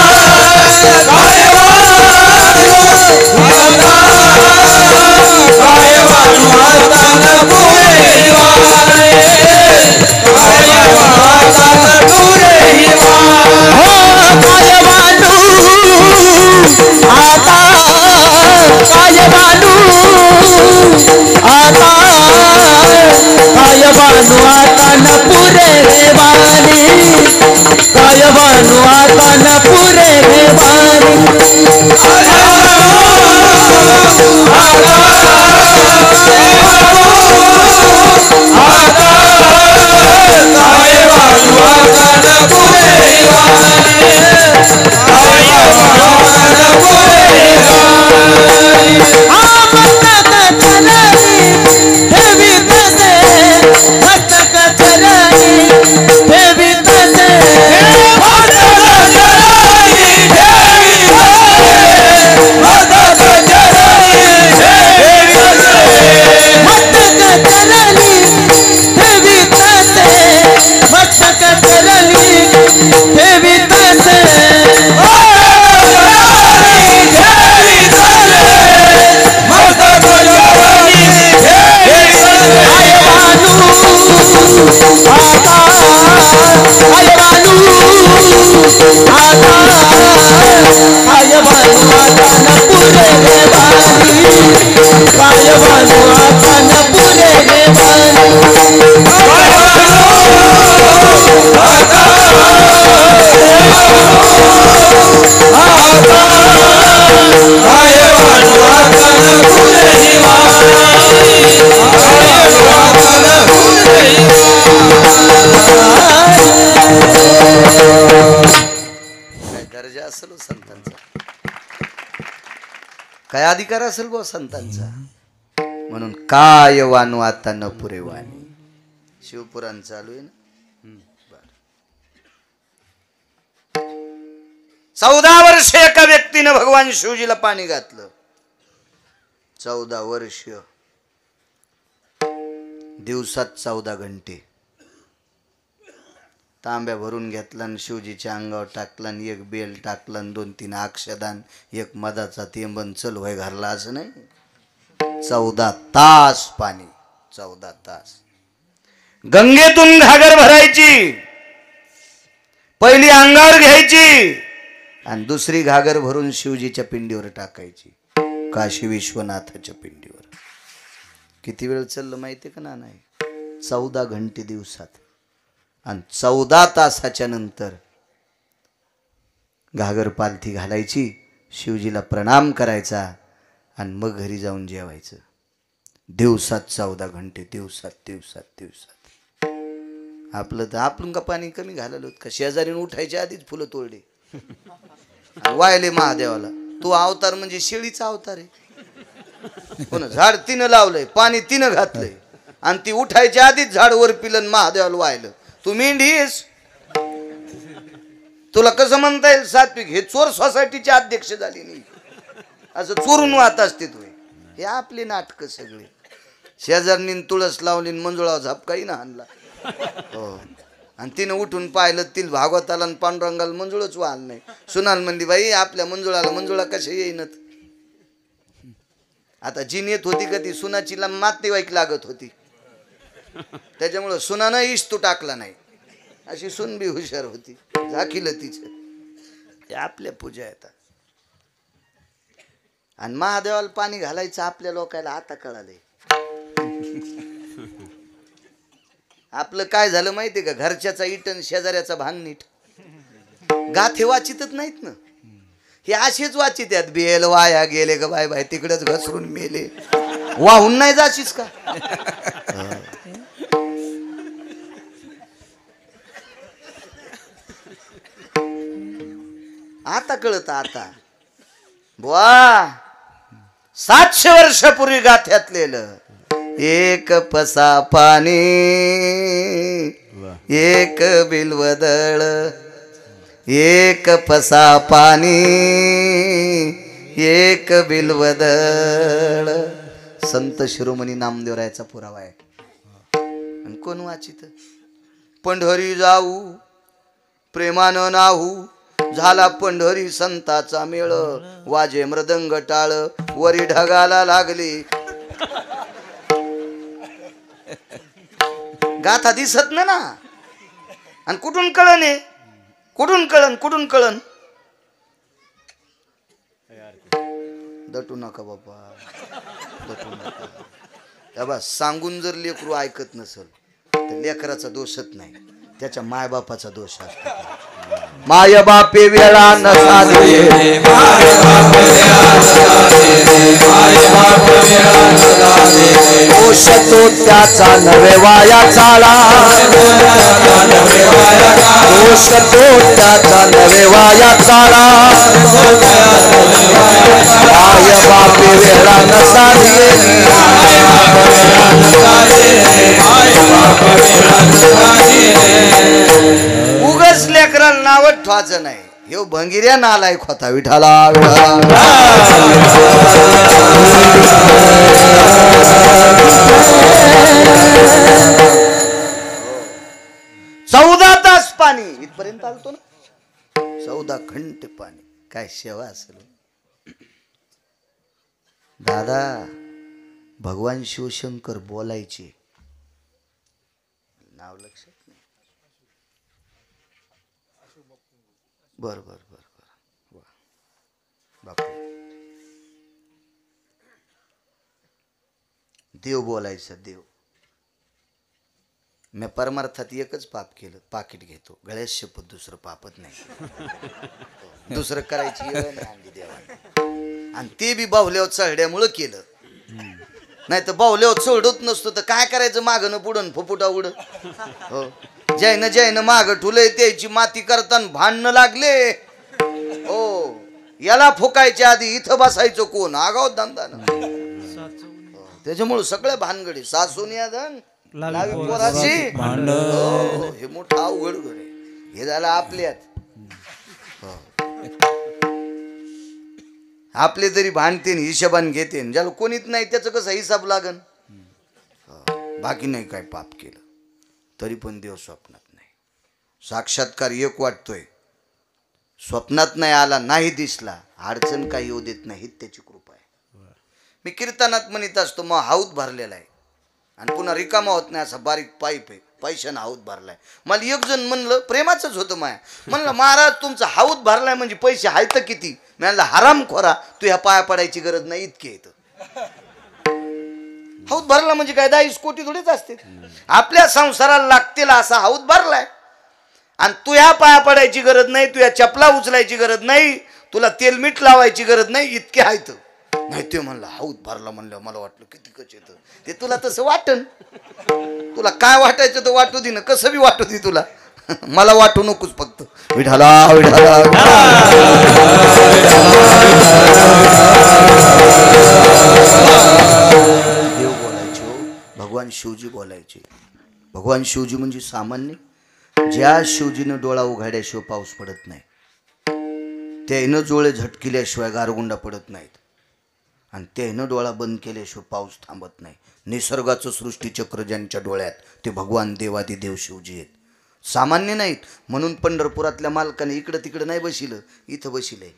बानू आता न पुरे रे वाणी काय बानू आता न पुरे रे वाणी दर्जा असेल संतांचा, काय अधिकार असेल बो संतांचा. म्हणून काय वानू आता न पुरे वाणी. शिवपुराण चालू आहे ना. 14 वर्ष एका व्यक्तीनं भगवान शिवजीला पाणी घातलं. 14 वर्ष, दिवसात 14 घंटे. तांब्या भरून घेतला आणि शिवजीच्या अंगावर टाकला आणि एक बेल टाकला आणि 2-3 अक्षदान, एक मधाचा तेंबन चल व्हाय घालला. असं नाही, 14 तास पाणी. 14 तास. गंगेतून घागर भरायची, पहिली अंगावर घ्यायची आणि दुसरी घागर भरून शिवजीच्या पिंडीवर टाकायची, काशी विश्वनाथाच्या पिंडीवर. किती वेळ चाललं माहिती का ना? नाही, 14 घंटे दिवसात. आणि 14 तासाच्या नंतर घागर पालथी घालायची, शिवजीला प्रणाम करायचा आणि मग घरी जाऊन जेवायचं. दिवसात 14 घंटे, दिवसात दिवसात दिवसात. आपलं तर आपण का पाणी कमी घालायला होत का? शेजारीने उठायच्या आधीच फुलं तोडले, वायले महादेवाला. तो अवतार म्हणजे शेळीचा अवतार आहे. कोण झाड तिनं लावलंय, पाणी तिनं घातलंय आणि ती उठायच्या आधीच झाड वर पिलं महादेवाला वाहिलं. तू मेंढीस, तुला कसं म्हणता येईल सात्विक? हे चोर सोसायटीचे अध्यक्ष झाली नाही, असं चोरून वाहत असते तू. हे आपली नाटक सगळे. शेजारनी तुळस लावली, मंजुळा झापकाही ना आणला. हो, आणि तिनं उठून पाहिलं, तिला भागवताला आणि पांडुरंगाला मंजुळच वाहल नाही. सुनाल म्हणली, बाई आपल्या मंजुळाला मंजुळा कशा येईनत. आता जी नेत होती का ती सुनाची नातेवाईक लागत होती, त्याच्यामुळं सुनानं इस्तू टाकला नाही. अशी सुन बी हुशार होती, झाकीलं तिचं. हे आपल्या पूजा येतात. आणि महादेवाला पाणी घालायचं आपल्या लोकांना आता कळालंय. आपलं काय झालं माहितीये का? घरच्याचा इटन शेजाऱ्याचा भांग नीट. गाथे वाचितच नाहीत ना. हे असेच वाचित आहेत, बेल वाया गेले ग बाय बाय, तिकडेच घसरून मेले. वाहून नाही जाशीस का? आता कळत. आता बुवा 700 वर्षापूर्वी गाथ्यातलेलं. एक पसा पाणी, एक बिल्वदळ, एक पसा पाणी, एक बिल्वदळ. संत शिरोमणी नामदेवरायाचा पुरावा आहे. आणि कोण वाचित? पंढरी जाऊ प्रेमानं नाहू, झाला पंढरी संताचा मेळ, वाजे मृदंग टाळ, वरी ढगाला लागली. गाथा दिसत ना. आणि कुठून कळण आहे? कुठून कळण? कुठून कळण? दटू नका बाबा, दटू नका. बा सांगून जर लेकरू ऐकत नसल तर लेकराचा दोषच नाही, त्याच्या मायबापाचा दोष असतो. माय बापे वेळा न साधे, दोष तो त्याचा नवे वाया चाला, दोष तो त्याचा नवे वाया चाला. माय बापे वेळा न साधे, उगच लेकराला नावच ठेवायचं नाही. ह्यो भंगिऱ्या नालायक होता. विठाला चौदा तास पाणी इथपर्यंत आलतो ना, 14 घंटे पाणी. काय सेवा असेल दादा. भगवान शिवशंकर बोलायचे, नाव लक्षात नाही. बर बर बर बर बापू. देव बोलायचं. देव मी परमार्थात एकच पाप केलं, पाकिट घेतो. गळ्यात शपथ दुसरं पापत नाही. दुसरं करायची वेळ नाही आणली देवाने. आणि ते बी बाहुल्यावर चढड्यामुळं केलं. नाही तर बाहुल्यावर चढत नसतो तर काय करायचं, मागणं पुढं फुफुटा उड. हो, जैन माग ठुले त्याची माती करताना भांडणं लागले. हो, याला फुकायच्या आधी इथं बसायचं कोण, आगाव धंदानं. त्याच्यामुळे सगळे भानगडी सासून या धन लावी पोराची. हे मोठा अवघड घडे. हे झालं आपल्यात. आपले तरी भांडते हिशोबान घेते, ज्याला कोणीच नाही त्याचं कसं हिसाब लागन. बाकी नाही काय पाप केलं तरी पण देव स्वप्नात नाही. साक्षात्कार एक वाटतोय, स्वप्नात नाही आला, नाही दिसला, अडचण काही येऊ देत नाही, त्याची कृपा आहे. मी कीर्तनात म्हणत असतो, मग हाऊत भरलेला आहे आणि पुन्हा रिकामा होत नाही, असा बारीक पाईप आहे, पैशानं हाऊत भरलाय. मला एक जण म्हणलं, प्रेमाच होतं माया, म्हणलं महाराज तुमचा हाऊत भरलाय म्हणजे पैसे आहेत किती. मी म्हणलं हराम खोरा, तू ह्या पाया पडायची गरज नाही, इतके येतं. हाऊत भरला म्हणजे काय 10 कोटी थोडेच असते. आपल्या संसाराला लागतील असा हाऊत भरलाय आणि तू ह्या पाया पडायची गरज नाही, तू या चपला उचलायची गरज नाही, तुला तेल मीठ लावायची गरज नाही, इतके आहेत. नाही ते म्हणलं हाऊत भरला म्हणलं मला वाटलं किती कच येतं. ते तुला तसं वाटन, तुला काय वाटायचं तर वाटू दे ना, कसं बी वाटू दे तुला. मला वाटू नकोस फक्त. विठाला विठाला देव बोलायचे हो, भगवान शिवजी बोलायचे. भगवान शिवजी म्हणजे सामान्य. ज्या शिवजीनं डोळा उघाड्याशिवाय पाऊस पडत नाही, त्यानं डोळे झटकिल्याशिवाय गारगुंडा पडत नाहीत, आणि त्यानं डोळा बंद केल्याशिवाय पाऊस थांबत नाही. निसर्गाचं सृष्टीचक्र ज्यांच्या डोळ्यात, ते भगवान देवादी देव शिवजी आहेत, सामान्य नाहीत. म्हणून पंढरपुरातल्या मालकाने इकडं तिकडं नाही बसिलं, इथं बसिलंय.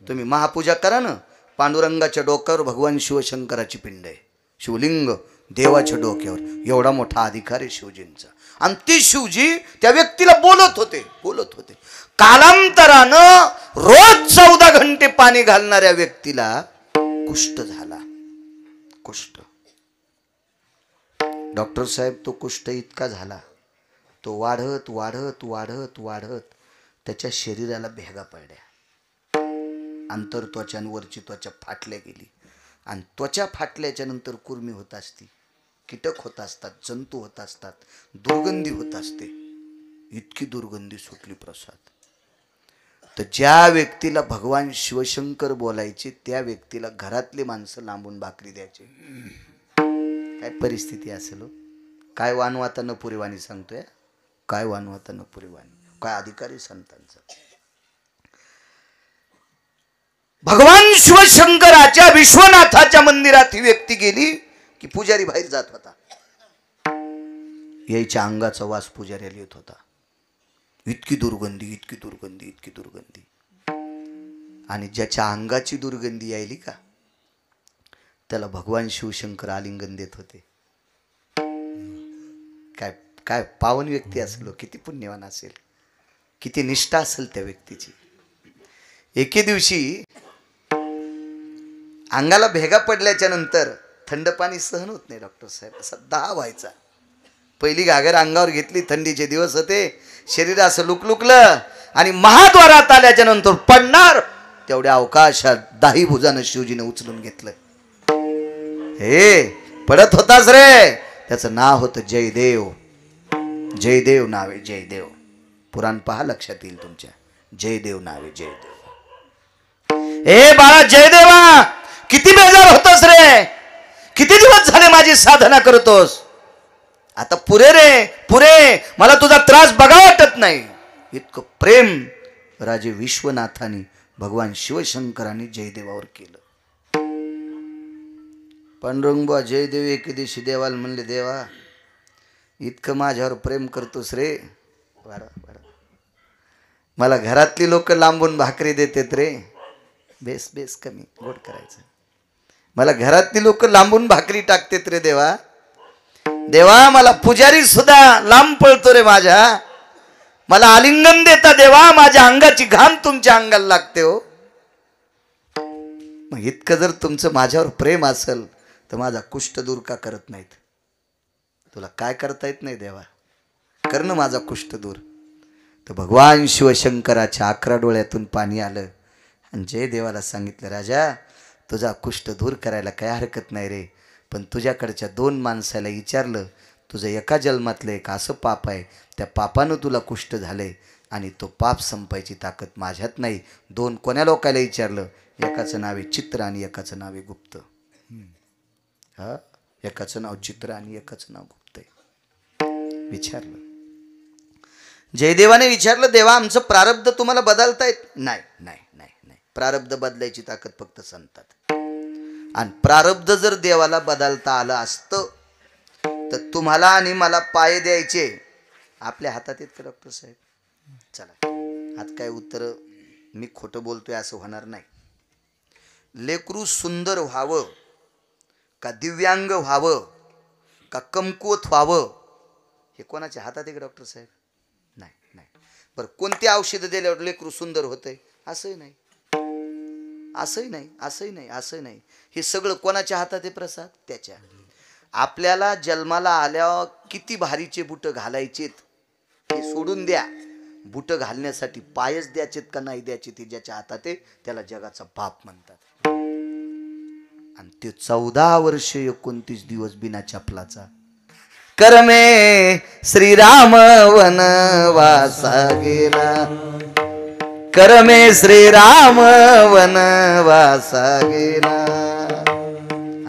तुम्ही महापूजा करा ना, पांडुरंगाच्या डोक्यावर भगवान शिवशंकराची पिंड आहे, शिवलिंग देवाच्या डोक्यावर. एवढा मोठा अधिकार आहे शिवजींचा. आणि ते शिवजी त्या व्यक्तीला बोलत होते. कालांतरानं रोज 14 घंटे पाणी घालणाऱ्या व्यक्तीला कुष्ठ झाला. कुष्ठ. डॉक्टर साहेब, तो कुष्ठ इतका झाला, तो वाढत वाढत वाढत वाढत त्याच्या शरीराला भेगा पडल्या. अंतर त्वचा आणि वरची त्वचा फाटल्या गेली, आणि त्वचा फाटल्याच्या नंतर कुर्मी होत असती, कीटक होत असतात, जंतू होत असतात, दुर्गंधी होत असते. इतकी दुर्गंधी सुटली प्रसाद. तर ज्या व्यक्तीला भगवान शिवशंकर बोलायचे, त्या व्यक्तीला घरातली माणसं लांबून भाकरी द्यायचे. काय परिस्थिती असेल हो. काय वानवाता नपुरीवाणी सांगतोय, काय वानवाता नपुरीवाणी, काय अधिकारी संतांचा. भगवान शिवशंकराच्या विश्वनाथाच्या मंदिरात ही व्यक्ती गेली की पुजारी बाहेर जात होता. यायच्या अंगाचा वास पुजाऱ्याला येत होता. इतकी दुर्गंधी, इतकी दुर्गंधी, इतकी दुर्गंधी. आणि ज्याच्या अंगाची दुर्गंधी यायली का, त्याला भगवान शिवशंकर आलिंगन देत होते. काय काय पावन व्यक्ती असेल, किती पुण्यवान असेल, किती निष्ठा असेल त्या व्यक्तीची. एके दिवशी अंगाला भेगा पडल्याच्या नंतर थंड पाणी सहन होत नाही डॉक्टर साहेब, असा दाह व्हायचा. पहिली घागर अंगावर घेतली, थंडीचे दिवस होते, शरीर असं लुकलुकलं आणि महाद्वारात आल्याच्या नंतर पडणार तेवढ्या अवकाशात दाही भुजानं शिवजीने उचलून घेतलं. हे पडत होतास रे, त्याचं नाव होतं जयदेव. जयदेव नावे, जयदेव. पुराण पहा, लक्षात येईल तुमच्या. जयदेव नावे, जयदेव. हे बाळा जयदेवा, किती बेजार होतोस रे, किती दिवस झाले माझी साधना करतोस, आता पुरे रे पुरे, मला तुझा त्रास बघा वाटत नाही. इतकं प्रेम राजे विश्वनाथाने भगवान शिवशंकरांनी जयदेवावर केलं. पांडुरंगबा जयदेव एके दिवशी देवाला म्हणले, देवा इतकं माझ्यावर प्रेम करतोस रे, मला घरातली लोक लांबून भाकरी देतात रे, बेस बेस कमी गोड करायचं, मला घरातली लोक लांबून भाकरी टाकतात रे देवा. देवा मला पुजारी सुद्धा लांब पळतो रे माझ्या, मला आलिंगन देता देवा, माझ्या अंगाची घाम तुमच्या अंगाला लागते हो. मग इतकं जर तुमचं माझ्यावर प्रेम असेल तर माझा कुष्ठ दूर का करत नाहीत? तुला काय करता येत नाही देवा, कर ना माझा कुष्ठ दूर. तर भगवान शिवशंकराच्या 11 डोळ्यातून पाणी आलं आणि जयदेवाला सांगितलं, राजा तुझा कुष्ठ दूर करायला काय हरकत नाही रे, पण तुझ्याकडच्या 2 माणसाला विचारलं, तुझं एका जन्मातलं एक असं पाप आहे, त्या पापानं तुला कुष्ठ झालंय आणि तो पाप संपायची ताकद माझ्यात नाही. 2 कोण्या लोकांना विचारलं, एकाचं नाव आहे चित्र आणि एकाचं नाव आहे गुप्त. हा, एकाचं नाव चित्र आणि एकाचं नाव गुप्त आहे. विचारलं, जयदेवाने विचारलं, देवा आमचं प्रारब्ध तुम्हाला बदलता येत नाही? नाही नाही नाही, प्रारब्ध बदलायची ताकद फक्त संतात. आणि प्रारब्ध जर देवाला बदलता आलं असतं तर तुम्हाला आणि मला पाय द्यायचे आपल्या हातात आहेत का डॉक्टर साहेब? चला, आज काय उत्तर मी खोटं बोलतोय असं होणार नाही. लेकरू सुंदर व्हावं का दिव्यांग व्हावं का कमकुवत व्हावं हे कोणाच्या हातात आहे का डॉक्टर साहेब? नाही नाही. बरं, कोणती औषधं दिल्यावर लेकरू सुंदर होतंय? असंही नाही, असंही नाही, असंही नाही, असं नाही. हे सगळं कोणाच्या हातात आहे प्रसाद? त्याच्या. आपल्याला जन्माला आल्यावर किती भारीचे बुट घालायचेत हे सोडून द्या, बुट घालण्यासाठी पायच द्यायचेत का नाही द्यायचे ते ज्याच्या हातात आहे त्याला जगाचा बाप म्हणतात. आणि ते 14 वर्ष 29 दिवस बिना चपलाचा. करमे श्रीराम वनवासा गेला, करमे श्रीराम वनवासा गेला.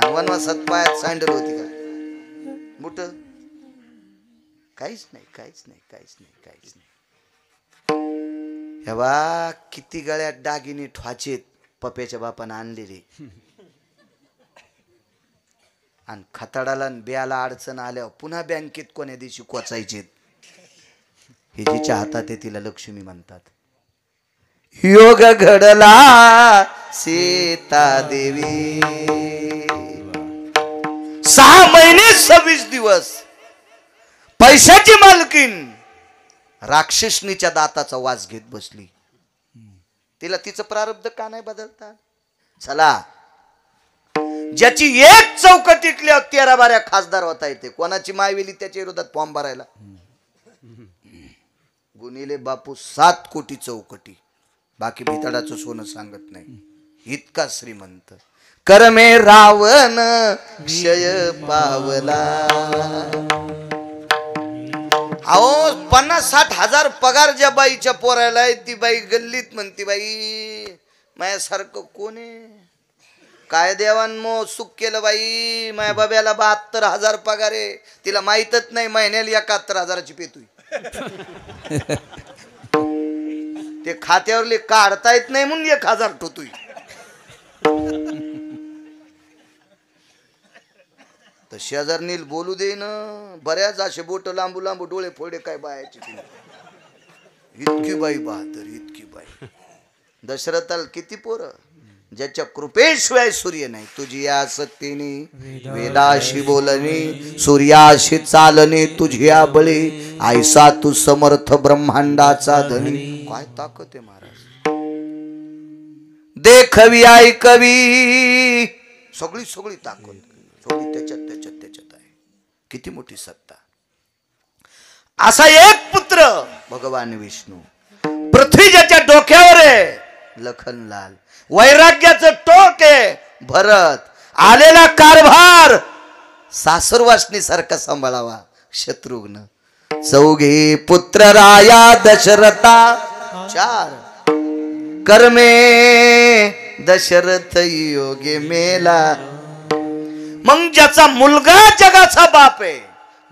वनवासात पायात सँडल होती का? बुट? काहीच नाही, काहीच नाही, काहीच नाही, काहीच नाही. हे बा किती गळ्यात दागिने ठवाचेत पप्याच्या बापानं आणलेले, आणि खताडाला ब्याला अडचण आल्यावर पुन्हा बँकेत कोण्या दिवशी कोचायचे. हे जिच्या हातात आहे तिला लक्ष्मी म्हणतात. योग घडला सीता देवी, 6 महिने 26 दिवस पैशाची मालकीन राक्षसनीच्या दाताचा वास घेत बसली. तिला तिचं प्रारब्ध का नाही बदलता? चला, ज्याची एक चौकटीतल्या 13-12 खासदार होता येते, कोणाची मायवेली त्याच्या विरोधात फॉर्म भरायला. गुणिले बापू 7 कोटी चौकटी, बाकी भितडाचं सोनं सांगत नाही, इतका श्रीमंत. करमे रावण क्षय पावला. अहो 50-60 हजार पगार ज्या बाईच्या पोरायला आहे, ती बाई गल्लीत म्हणती, बाई माझ्यासारखं कोण आहे? काय देवांनो सुख केलं बाई, माझ्या बाब्याला 72,000 पगार आहे, तिला माहीतच नाही महिन्याला 71,000ची पेतुई. ते खात्यावरले काढता येत नाही म्हणून 1,000 ठोतुई. तर शेजारनील बोलू दे ना, बऱ्याच असे बोट लांबू लांबू डोळे फोडे काय बायाची. इतकी बाई बहादर, इतकी बाई. दशरथाला किती पोरं? ज्याच्या कृपेशिवाय सूर्य नाही. तुझी या सत्तेने वेदाशी बोलणे, सूर्याशी चालणे, तुझी या बळी ऐसा तू समर्थ ब्रह्मांडाचा धनी. काय ताकद आहे महाराज, देखवी ऐकवी, सगळी सगळी ताकद सगळी त्याच्यात त्याच्यात त्याच्यात आहे. किती मोठी सत्ता. असा एक पुत्र भगवान विष्णू. पृथ्वी ज्याच्या डोक्यावर आहे लखनलाल. वैराग्याचं टोक आहे भरत. आलेला कारभार सासुरवासनी सारखा सांभाळावा शत्रुघ्न. चौघे पुत्र राया दशरथा. 4 कर्मे दशरथ योगे मेला. मग ज्याचा मुलगा जगाचा बाप आहे,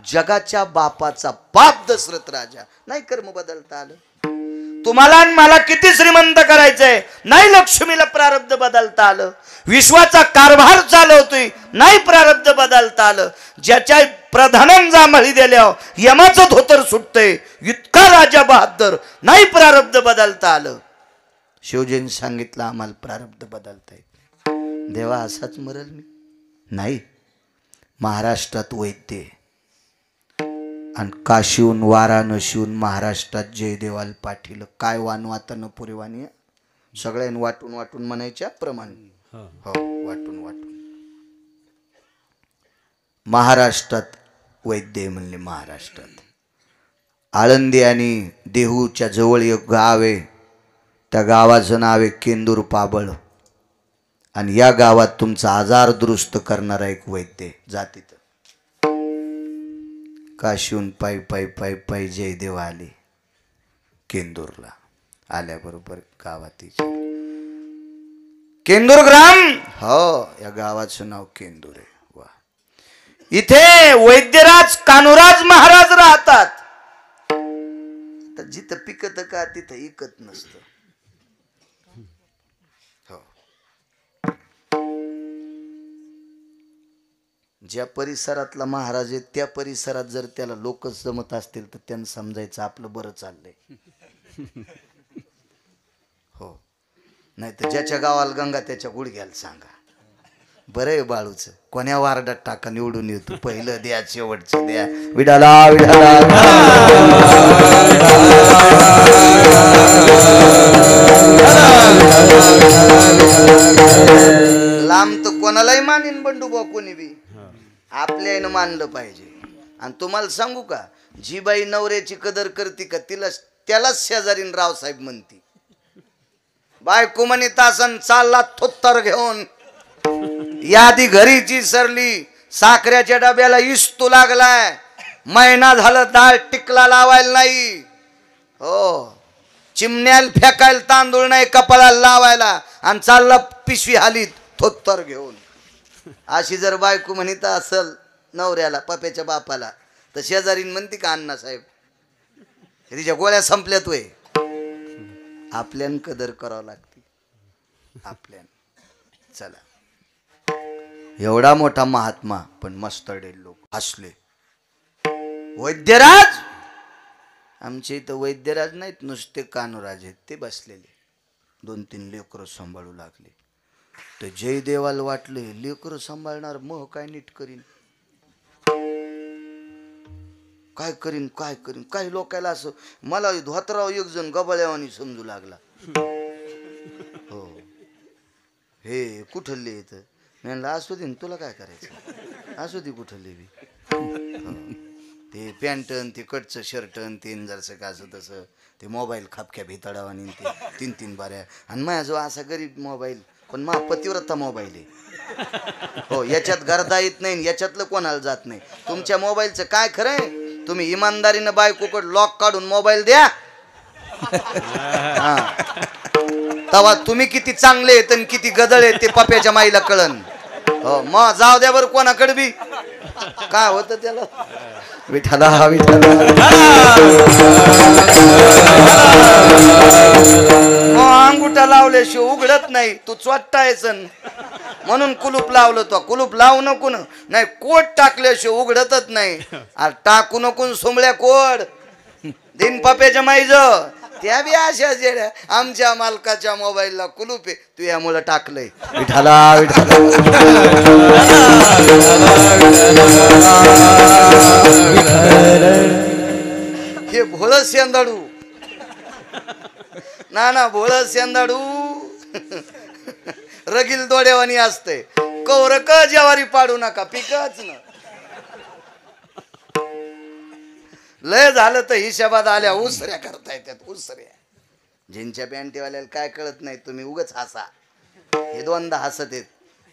जगाच्या बापाचा बाप दशरथ राजा. नाही कर्म बदलता आलं. तुम्हाला आणि मला किती श्रीमंत करायचंय, नाही लक्ष्मीला प्रारब्ध बदलता आलं. विश्वाचा कारभार चालवतोय, नाही प्रारब्ध बदलता आलं. ज्याच्या प्रधानांना जांभळी दिल्यावर यमाचं धोतर सुटतंय, इतका राजा बहादर, नाही प्रारब्ध बदलता आलं. शिवजीने सांगितलं आम्हाला प्रारब्ध बदलता येत. देवा असाच मरल मी? नाही. महाराष्ट्रात वैद्य आणि काशीहून वाराणसीहून महाराष्ट्रात जयदेवाल पाठील. काय वानवातानं पुरेवानी. सगळ्यांनी वाटून वाटून म्हणायच्या प्रमाणे. हो, वाटून वाटून. महाराष्ट्रात वैद्य म्हणले. महाराष्ट्रात आळंदी आणि देहूच्या जवळ एक गाव आहे. त्या गावाचं नाव आहे केंदूर पाबळ. आणि या गावात तुमचा आजार दुरुस्त करणारा एक वैद्य जातीत. काशीहून पायी पायी पायी पायी जयदेव आले केंदूरला. आल्याबरोबर गावात केंदूर ग्राम. हो, या गावाचं नाव केंदूर आहे. वा. इथे वैद्यराज कान्होराज महाराज राहतात. तर जिथं पिकत का तिथं इकत नसतं. ज्या परिसरातला महाराज आहे त्या परिसरात जर त्याला लोक जमत असतील तर त्यांना समजायचं आपलं बरं चाललंय. हो, नाही तर ज्याच्या गावाला गंगा त्याच्या गुडघ्याला सांगा. बरं आहे बाळूचं, कोण्या वार्डात टाका निवडून येतो. पहिलं द्या, शेवटचं द्या. विडाला विडाला. लांब तर कोणालाही मानीन बंडूबा कोणी बी. आपल्यानं मानलं पाहिजे. आणि तुम्हाला सांगू का, जी बाई नवऱ्याची कदर करते का तिला त्यालाच शेजारीन रावसाहेब म्हणती. बायको म्हणे तासन चालला थोत्तर घेऊन. यादी घरीची सरली. साखऱ्याच्या डब्याला इस्तू लागलाय. महिना झालं डाळ टिकला लावायला नाही. हो, चिमण्याला फेकायला तांदूळ नाही कपाळाला लावायला. आणि चालला पिशवी हालीत थोत्तर घेऊन. अशी जर बायको म्हणत असल नवऱ्याला, पप्याच्या बापाला, तर शेजारीन म्हणते का अण्णासाहेब तिच्या गोळ्या संपल्यात वय. आपल्यान कदर करावं लागते. आपल्यान. चला, एवढा मोठा महात्मा पण मस्तडे लोक हसले. वैद्यराज. आमच्या इथं वैद्यराज नाहीत, नुसते कान्होराज आहेत. ते बसलेले 2-3 लेकरं सांभाळू लागले. तर जयदेवाला वाटले लेकरं सांभाळणार मग काय नीट करीन, काय करीन काय करीन. काही लोकायला असं मला धोतराव एक जण गबाळ्यावानी समजू लागला. हो, हे कुठले येत म्हणलं असू दे तुला काय करायचं, असू दे कुठले बी. ते पॅन्टन ते कटचं शर्टन ते जरसं का असं तसं. ते मोबाईल खापक्या भितडावानी ते 3-3 बाऱ्या. आणि माझ्याजवळ असा गरीब मोबाईल पण मा पतिव्रता मोबाईल आहे. हो, याच्यात गर्दा येत नाही, याच्यातलं कोणाला जात नाही. तुमच्या मोबाईलचं काय खरंय, तुम्ही इमानदारीनं बायकोकडे लॉक काढून मोबाईल द्या. तेव्हा तुम्ही किती चांगले आहेत आणि किती गदळ आहेत ते पप्याच्या माईला कळन. हो, मग जाऊ द्या बरं कोणाकडे बी. काय होतं त्याला. विठाला विठाला. अंगुठा लावल्याशिवाय उघडत नाही. तू चोट्टायच म्हणून कुलूप लावलं. तो कुलूप लावू नको ना. नाही, कोट टाकल्याशिवाय उघडतच नाही. टाकू नको सोमळ्या कोड. दिन पप्याच्या माईज त्या बी अशा जेड्या. आमच्या मालकाच्या मोबाईलला कुलूप आहे, तू यामुळं टाकलंय. विठाला विठाला. हे भोळ शेंदाडू ना भोळ शेंदाडू रगील दोड्यावानी असते. कौरक ज्वारी पाडू नका, पिकच ना. लय झालं तर हिशोबात आल्या उसऱ्या करता येतात उसऱ्या. जिनच्या पॅन्टीवाल्याला काय कळत नाही, तुम्ही उगच हसा. हे दोनदा हसत येत,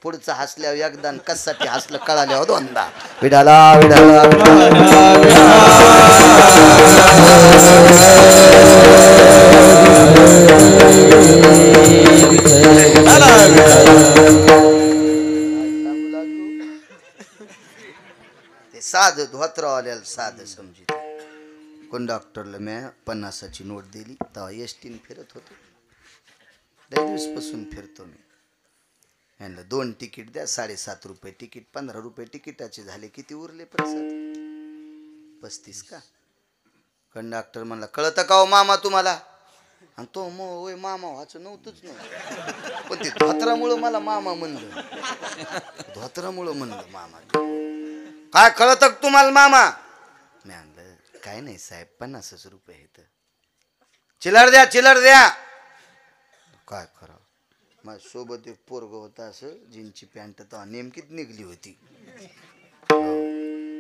पुढचं हसल्यावर एकदा कशासाठी हसलं कळाल्यावर दोनदा. विडाला विडाला ते साधं धोत्रावाल्याला साधं समजित. कंडक्टरला मी 50ची नोट दिली तेव्हा एसटीने फिरत होतो. लय दिवसपासून फिरतो मी. यांना 2 तिकीट द्या, 7.5 रुपये तिकीट, 15 रुपये तिकिटाचे झाले. किती उरले प्रसाद? 35 का? कंडक्टर म्हणला कळतं का हो मामा तुम्हाला? आणि तो होय मामा व्हायचं नव्हतंच ना, पण ते धोत्रामुळं मला मामा म्हणलं. धोत्रामुळं म्हणलं मामा. काय कळतं का तुम्हाला मामा? मी म्हणलं काय नाही साहेब, 50 रुपये आहेत. चिल्लर द्या चिल्लर द्या. काय करा, माझ्या सोबत एक पोरग होता, असं जीनची पॅन्ट तेव्हा नेमकीच निघली होती.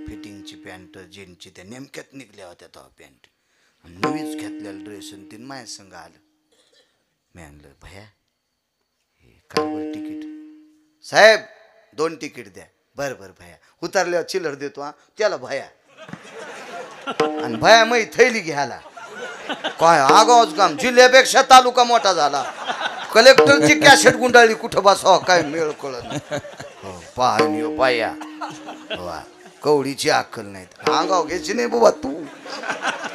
फिटिंगची पॅन्ट जीनची त्या नेमक्यात निघल्या होत्या तेव्हा पॅन्ट. नवीच घेतलेला ड्रेस आणि तीन माझ्या संग आलं. मी आणलं भया हे काय बरं तिकीट? साहेब 2 तिकीट द्या. बरं बरं भया. उतरल्यावर चिल्लर देतो. हा त्याला भया. आणि भया मै थैली घ्यायला. काय आगावच काम, जिल्ह्यापेक्षा तालुका मोठा झाला. कलेक्टरची कॅसेट गुंडाळली, कुठं बसावं काय मेळ कळत. हो पाहणी बाया वा, कवडीची अक्कल नाहीत. आगाव घ्यायची नाही बाबा तू.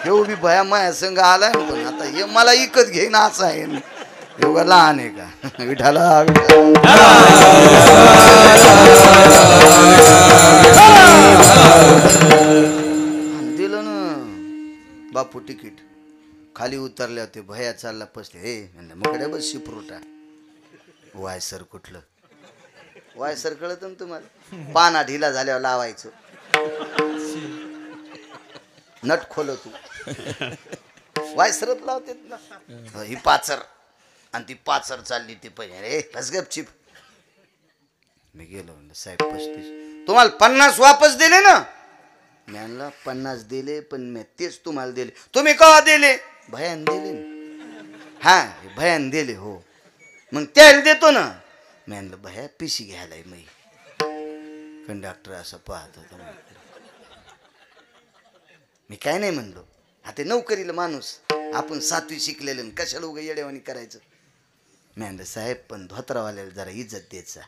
हे बी भया माया संघ आलाय, पण आता हे मला इकत घेईन असं आहे. एवढा लहान आहे का? विठाला दिलं ना बापू तिकीट. खाली उतरले होते, भया चालला पसले. हे म्हणलं मकडे बस शिपरोटा. वायसर कुठलं वायसर कळत ना तुम्हाला? पाना ढिला झाल्यावर लावायचं. नट खोल तू वायसरत लावते ना. ही पाचर आणि ती पाचर चालली ती पहिले. रे बस गपचिप. मी गेलो म्हणलं साहेब 35. तुम्हाला 50 वापस दिले ना? मी आणला 50 दिले, पण मी तेच तुम्हाला दिले. तुम्ही केव्हा दिले? भयान दिले ना. हा भयान दिले हो. मग त्याला देतो ना. मी आणलं भया पिशी घ्यायलाय. मी कंडक्टर असं पाहत होता. मी काय नाही म्हणलो, आता नोकरीला माणूस, आपण 7वी शिकलेले, कशाला उगा येडेवानी करायचं. मी म्हणलं साहेब पण धोत्रावाल्याला जरा इज्जत द्यायचा.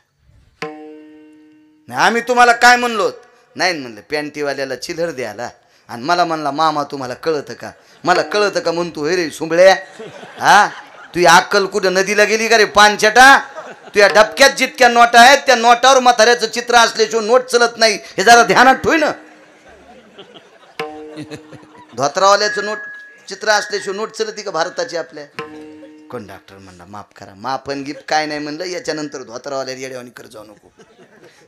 नाही आम्ही तुम्हाला काय म्हणलो नाही म्हणलं. पॅन्टीवाल्याला चिल्लर द्यायला आणि मला म्हणला मामा तुम्हाला कळतं का? मला कळतं का म्हणतो हे रे सुंबळ्या. हा तुझी अक्कल कुठं नदीला गेली का रे पानछटा? तुझ्या डबक्यात जितक्या नोटा आहेत त्या नोटावर म्हाताऱ्याचं चित्र असल्याशिवाय नोट चलत नाही, हे जरा ध्यानात ठेव ना. धोत्रावाल्याचं नोट चित्र असल्याशिवाय नोट चलती का भारताची आपल्या? कंडक्टर म्हणला माफ करा. मापन गिफ्ट काय नाही म्हणलं, याच्यानंतर धोत्रावाल्या येड्यावानी कर जाऊ नको.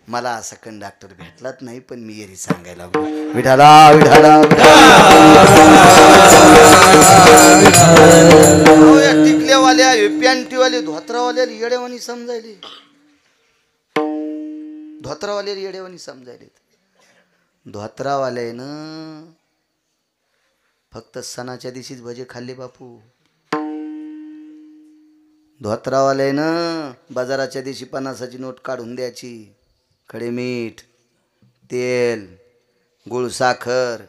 मला असा कंडक्टर भेटलाच नाही, पण मी येरी सांगायला लागलो विठाला विठाला. टिकल्यावाल्या पॅन्टीवाले धोत्रावाल्याला येड्यावानी समजायले. धोत्रावाल्याला येड्यावानी समजायले. धोत्रावाल्यानं फक्त सणाच्या दिवशीच भजे खाल्ले बापू. धोत्रावाल्यानं बाजाराच्या दिवशी 50ची नोट काढून द्यायची. खडे मीठ, तेल, गुळ, साखर,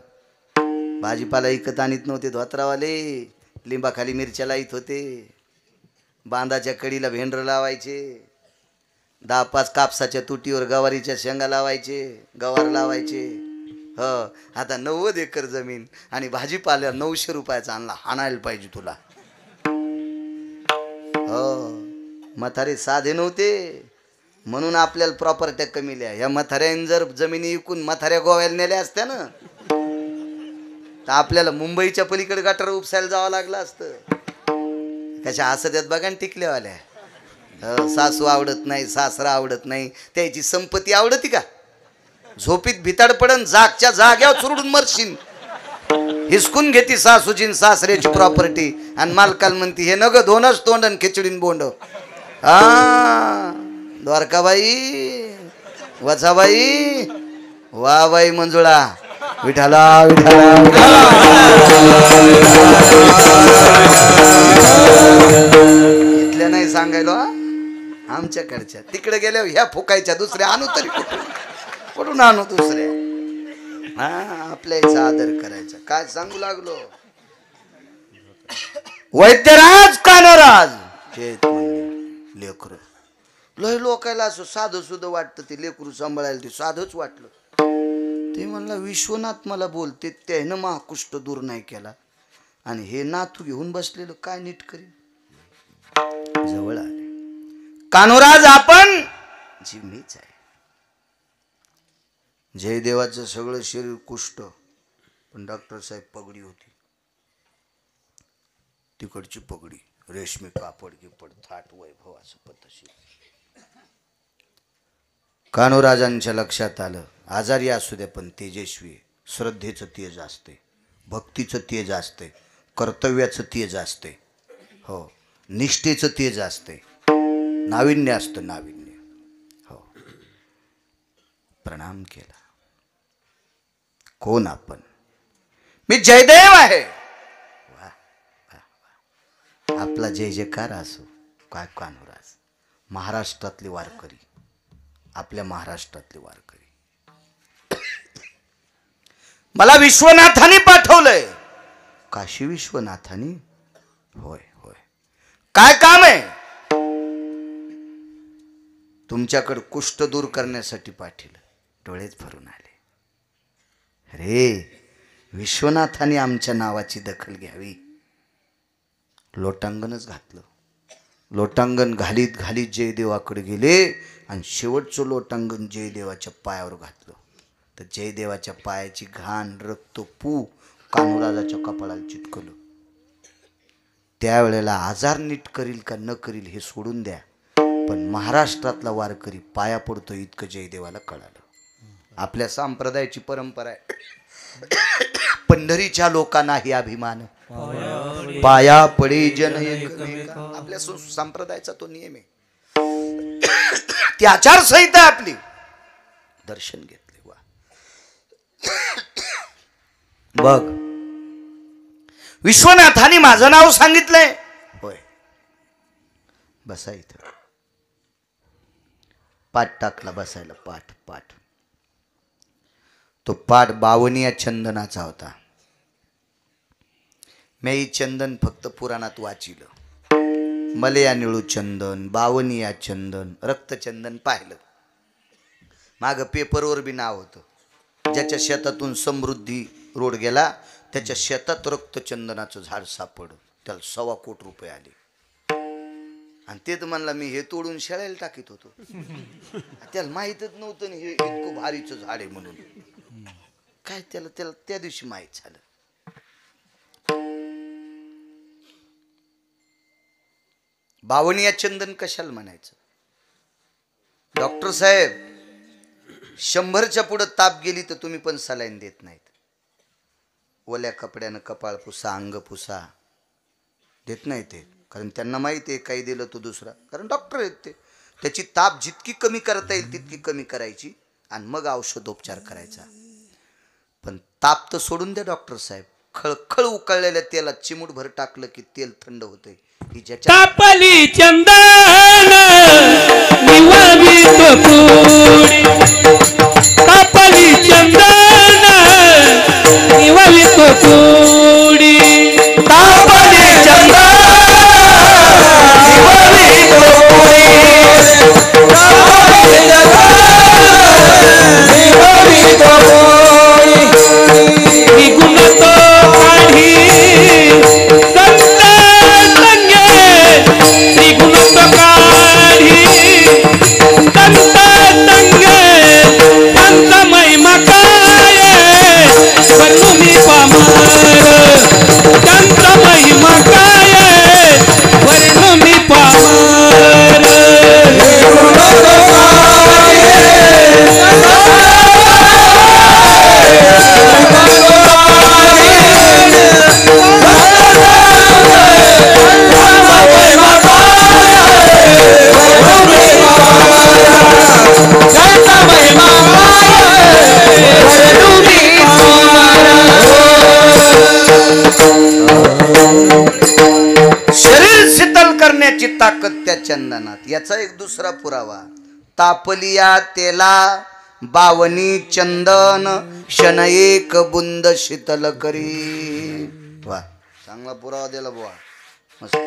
भाजीपाला इकत आणत नव्हते धोत्रावाले. लिंबाखाली मिरच्या लाईत होते. बांधाच्या कडीला भेंडर लावायचे. 10-5 कापसाच्या तुटीवर गवारीच्या शेंगा लावायचे, गवार लावायचे. हो आता 90 एकर जमीन आणि भाजीपाला 900 रुपयाचा आणला. हाणायला पाहिजे तुला. हो म्हातारे साधे नव्हते म्हणून आपल्याला प्रॉपर्ट्या कमी लिहा. या म्हाताऱ्याने जर जमिनी विकून म्हाताऱ्या गोव्याला नेल्या असत्या ना, तर आपल्याला मुंबईच्या पलीकडे गटार उपसायला जावं लागलं असतं. कशा हसत्यात बघा टिकल्यावाल्या. सासू आवडत नाही, सासरा आवडत नाही, त्याची संपत्ती आवडती का? झोपीत भिताड पडन, जागच्या जाग्यावर चुरडून मरशील. हिसकून घेती सासूची सासऱ्याची प्रॉपर्टी आणि मालकाला म्हणती हे नग 2च तोंडन खिचडीन बोंड. हा द्वारकाबाई, वचाबाई, वा बाई मंजुळा, विठाला विठाला इथल्या नाही सांगायलो आमच्याकडच्या तिकडे गेल्या ह्या फुकायच्या दुसऱ्या आणू तरी कुठून आणू दुसऱ्या हा आपल्या याचा आदर करायचा काय सांगू लागलो वैद्यराज कानोराज लेकरू लय लोकायला असं साधं सुद्धा वाटतं ते लेकरू सांभाळायला ते साधंच वाटलं ते म्हणला विश्वनाथ मला बोलते त्यानं महाकुष्ठ दूर नाही केला आणि हे नातू घेऊन बसलेलं काय नीट करीन जवळ आले कानोराज आपण जीव मीच आहे जयदेवाचं सगळं शरीर कुष्ठ पण डॉक्टर साहेब पगडी होती तिकडची पगडी रेशमी कापड गिपड थाट वैभव असं पद्धतशीर कानोराजांच्या लक्षात आलं आजारी असू द्या पण तेजस्वी श्रद्धेचं तेज असते भक्तीचं तेज असते कर्तव्याचं तेज असते हो निष्ठेचं तेज असते नाविन्य असतं नाविन्य हो प्रणाम केला कोण आपण मी जयदेव आहे वा आपला जय जयकार असो काय कानोराज महाराष्ट्रातले वारकरी आपल्या महाराष्ट्रातले वारकरी मला विश्वनाथाने पाठवलंय काशी विश्वनाथाने होय होय काय काम आहे तुमच्याकडे कुष्ठ दूर करण्यासाठी पाठवलं डोळेच भरून आले अरे विश्वनाथाने आमच्या नावाची दखल घ्यावी लोटांगणच घातलं लोटांगण घालीत घालीत जयदेवाकडे गेले आणि शेवटचं लोटांगण जयदेवाच्या पायावर घातलं तर जयदेवाच्या पायाची घाण रक्त पू कान्होराजाच्या कपाळाला चिटकलं त्यावेळेला आजार नीट करील का न करील हे सोडून द्या पण महाराष्ट्रातला वारकरी पाया पडतो इतकं जयदेवाला कळालं आपल्या संप्रदायाची परंपरा आहे पंढरीच्या लोकांनाही अभिमान पाया पडे जन एकमेका आपल्या संप्रदायाचा तो नियम आहे ती आचारसंहिता आपली दर्शन घेतले वा बघ विश्वनाथाने माझं नाव सांगितलंय होय बसा इथं पाठ टाकला बसायला पाठ पाठ तो पाठ बावनिया चंदनाचा होता मी चंदन फक्त पुराणात वाचिलं मलया निळू चंदन बावनिया चंदन रक्तचंदन पाहिलं माग पेपरवर बी नाव होतं ज्याच्या शेतातून समृद्धी रोड गेला त्याच्या शेतात रक्तचंदनाचं झाड सापड त्याला 1.25 कोटी रुपये आले आणि ते तर म्हणला मी हे तोडून शेळायला टाकीत होतो त्याला माहीतच नव्हतं हे इतकं भारीचं झाड आहे म्हणून काय त्याला त्या दिवशी माहीत झालं बावनिया चंदन कशाला म्हणायचं डॉक्टर साहेब 100च्या पुढे ताप गेली तर तुम्ही पण सलाईन देत नाहीत ओल्या कपड्यानं कपाळ पुसा अंग पुसा देत नाही ते कारण त्यांना माहिती आहे काही दिलं तो दुसरा कारण डॉक्टर आहेत ते त्याची ताप जितकी कमी करता येईल तितकी कमी करायची आणि मग औषधोपचार करायचा पण ताप तर सोडून द्या डॉक्टर साहेब खळखळ उकळलेल्या तेलात चिमूटभर टाकलं की तेल थंड होतंय ही ज्याच्या तापली चंदन निवावित पुडी तापली चंदन निवावित पुडी तापली चंदन निवावित पुडी तापली चंदन निवावित पुडी निगुण तो काढी तुम्ही पामा पाळण्याची ताकद त्या चंदनात. याचा एक दुसरा पुरावा, तापलिया तेला बावनी चंदन क्षण एक बुंद शीतल करी. वा, चांगला पुरावा दिला बुवा, मस्त.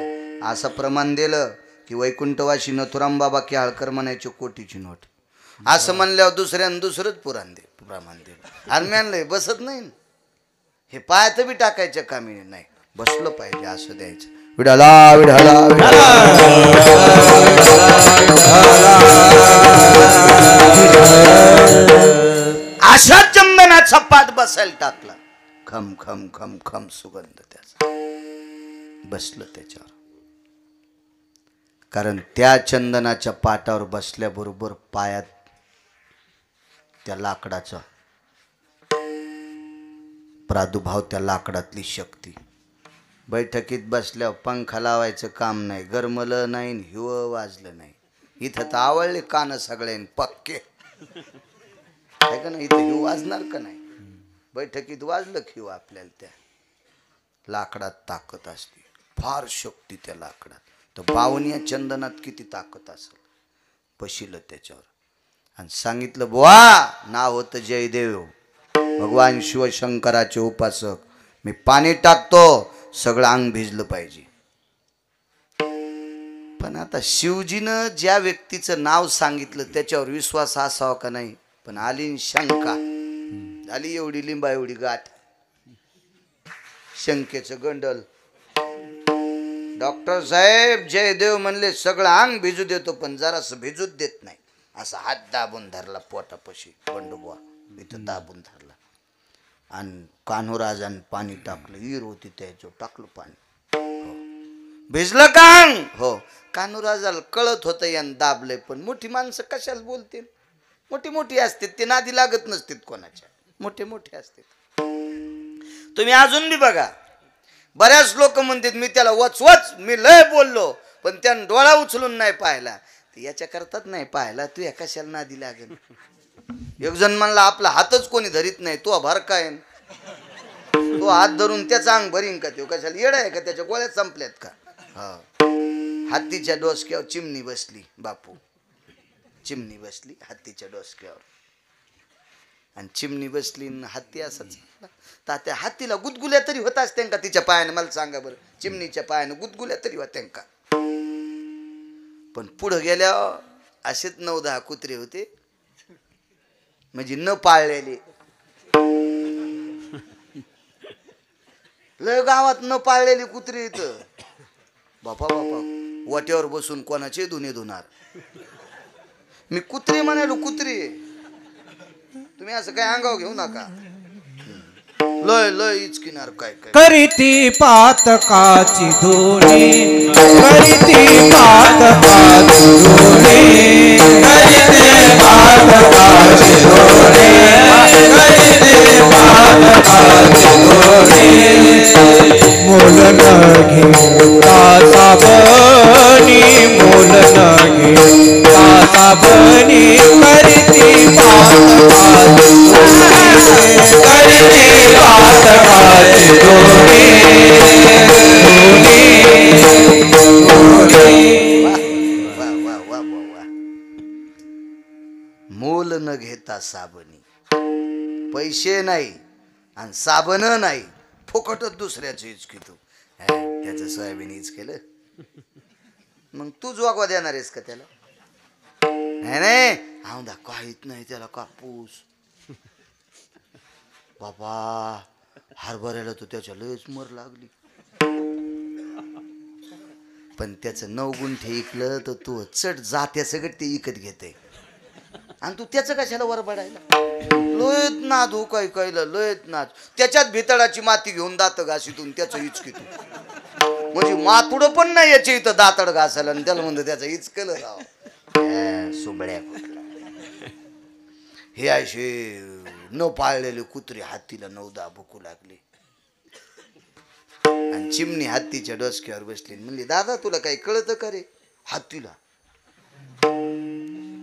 असं प्रमाण दिलं की वैकुंठवासी नथुराम बाबा केहाळकर म्हणायचे कोटीची नोट. असं म्हणल्यावर दुसरंच प्रमाण दिलं. आरम्यानलंय बसत नाही ना. हे पायात बी टाकायच्या कामी नाही, बसलं पाहिजे असं द्यायचं. विडाला विडाला अशा चंदनाचा पाठ बसायला टाकला. खम खम खम खम सुगंध त्याचा बसलं त्याच्यावर. कारण त्या चंदनाच्या पाटावर बसल्याबरोबर पायात त्या लाकडाचा प्रादुर्भाव, त्या लाकडातली शक्ती. बैठकीत बसल्यावर पंखा लावायचं काम नाही, गरमलं नाही, हिव वाजलं नाही. इथं तर आवडले कान सगळ्यांनी पक्के, आहे का नाही? इथं हिव वाजणार का नाही? बैठकीत वाजलं हिव. आपल्याला त्या लाकडात ताकद असते, फार शक्ती त्या लाकडात. तर बावनिया चंदनात किती ताकद असेल. बशिलं त्याच्यावर आणि सांगितलं, बुवा नाव होतं जयदेव, भगवान शिवशंकराचे उपासक. मी पाणी टाकतो, सगळं अंग भिजलं पाहिजे. पण आता शिवजीनं ज्या व्यक्तीचं नाव सांगितलं त्याच्यावर विश्वास असावा का नाही? पण आली शंका, झाली एवढी लिंबा एवढी गाठ, शंकेचं गंडल. डॉक्टर साहेब जयदेव म्हणले सगळं अंग भिजू देतो, पण जरासं भिजूच देत नाही. असा हात दाबून धरला पोटापाशी, बंडुबुवा इथं दाबून धरला आणि कान्होराजांनी पाणी टाकलं. ईर होती त्याच्यावर टाकलं पाणी. हो, भिजलं का अंग? हो. कान्होराजाला कळत होतं यानं दाबलंय, पण मोठी माणसं कशाला बोलतील? मोठी मोठी असतात, ते नादी लागत नसतात कोणाच्या, मोठे मोठे असतात. तुम्ही अजून बी बघा, बऱ्याच लोक म्हणतात मी त्याला वचवच मी लय बोललो, पण त्यानं डोळा उचलून नाही पाहिला. ते याच्या करतात नाही पाहिला, तू या कशाला नादी लागेल. एक जण म्हणला आपला हातच कोणी धरीत नाही, तो भर काय, तो हात धरून त्याचा अंग भरीन का? तो कशाला येडा आहे का? त्याच्या गोळ्या संपल्यात का? हा, हत्तीच्या डोसक्यावर चिमणी बसली बापू, चिमणी बसली हत्तीच्या डोसक्यावर. आणि चिमणी बसली हत्ती असाच. तर त्या हत्तीला गुदगुल्या तरी होत असत्या का तिच्या पायानं? मला सांगा बरं, चिमणीच्या पायानं गुदगुल्या तरी होत्या का? पण पुढं गेल्यावर असेच 9-10 कुत्रे होते, म्हणजे न पाळलेले. लय गावात न पाळलेली कुत्रे येतं. बापा बापा, वाट्यावर बसून कोणाचे धुणे धुणार. मी कुत्रे म्हणालो, कुत्रे. तुम्ही असं काय अंगावर घेऊ नका. लय लय इचकिनार काय काय करीती पातकाची धुणी, करीती पातकाची धुणी, करीती पातकाची धुणी, करीती पातकाची धुणी. मोल न घेता साबणी, मोल न घेता साबणी, करीती पातकाची धुणी, करीती पातकाची धुणी, धुणी. वा वा वा वा वा. मोल न घेता साबणी, पैसे नाही आणि साबण नाही, फुकटच दुसऱ्याचं इचकितो. त्याचं सोयाबीन इच केलं, मग तू जोगवा देणार आहेस का त्याला? नाही नाही, औंधा काहीत नाही त्याला कापूस. बाबा हरभऱ्याला तर त्याच्या लयच मर लागली. पण त्याचं 9 गुंठे इकलं तर तू चढ जात्या सगळं ते इकत घेते, आणि तू त्याचं कशाला वर बडायला? लोयत नाद हो काय कायला, लोयत नाद. त्याच्यात भितडाची माती घेऊन दात घासीतून त्याचं इचकितो, म्हणजे मातुडं पण नाही याच्या इथं दातड घासायला, आणि त्याला म्हणतो त्याचं इचकलं राव. सुबड्या हे असे न पाळलेले कुत्रे हत्तीला 9-10 भुकू लागले. आणि चिमणी हत्तीच्या डोसक्यावर बसली. म्हणली दादा तुला काही कळतं का रे? हत्तीला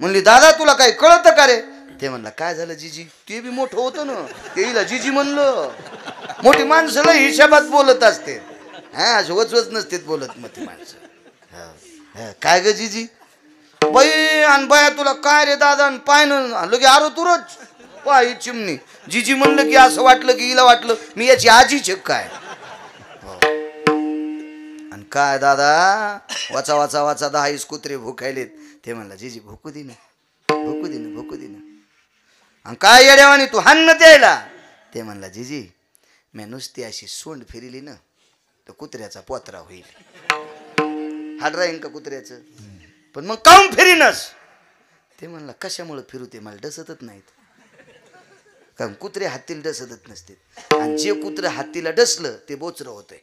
म्हणली दादा तुला काही कळतं का रे? ते म्हणला काय झालं जिजी? ते बी मोठं होतं ना, ते हिला जिजी म्हणलं. मोठी माणसं लय हिशोबात बोलत असते, हा, असे वचवच नसते बोलत मोठी माणसं. काय ग जीजी बाई आणि बाया तुला काय रे दादा पाय लगे आरो तुरच पाय चिमणी जीजी म्हणलं की असं वाटलं की हिला वाटलं मी याची आजीच काय आणि काय दादा वाचा वाचा वाचा 10 कुत्रे भुकायलेत ते म्हणला जीजी भुकू दे ना भुकू दे ना भुकू दे ना आणि काय येड्यावानी तू हान्न द्यायला ते म्हणला जीजी मी नुसती अशी सोंड फिरली ना तर कुत्र्याचा पोत्रा होईल हाड राहीन का कुत्र्याचं पण मग काऊन फिरीनस ते म्हणला कशामुळे फिरू ते मला डसतच नाहीत कारण कुत्रे हत्तीला डसतच नसते आणि जे कुत्रे हत्तीला डसलं ते बोचरं होतंय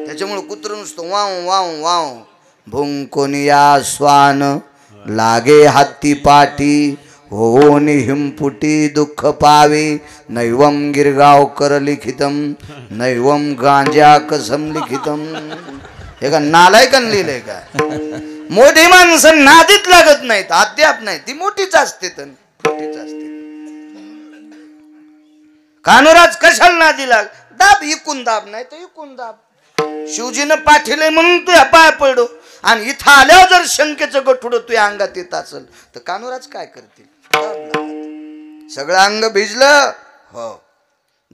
त्याच्यामुळे कुत्र नुसतं वाव वाव वाव भुंकोनिया स्वान लागे हत्ती पाठी होनी हिमपुटी दुःख पावे नैवम गिरगावकर लिखितम नैवम गांजा कसम लिखितम हे का नालायकन लिहिलंय का मोठी माणसं नादीत लागत नाहीत अद्याप नाही ती मोठीच असते तर मोठीच असते कानुराज कशाला नादी लाग दाब इकून दाब नाही तर इकून दाब शिवजीनं पाठीले म्हणून तू पाय पडो आणि इथं आल्यावर जर शंकेचं गठुड तुझ्या अंगात येत असेल तर कानुराज काय करतील सगळं अंग भिजलं हो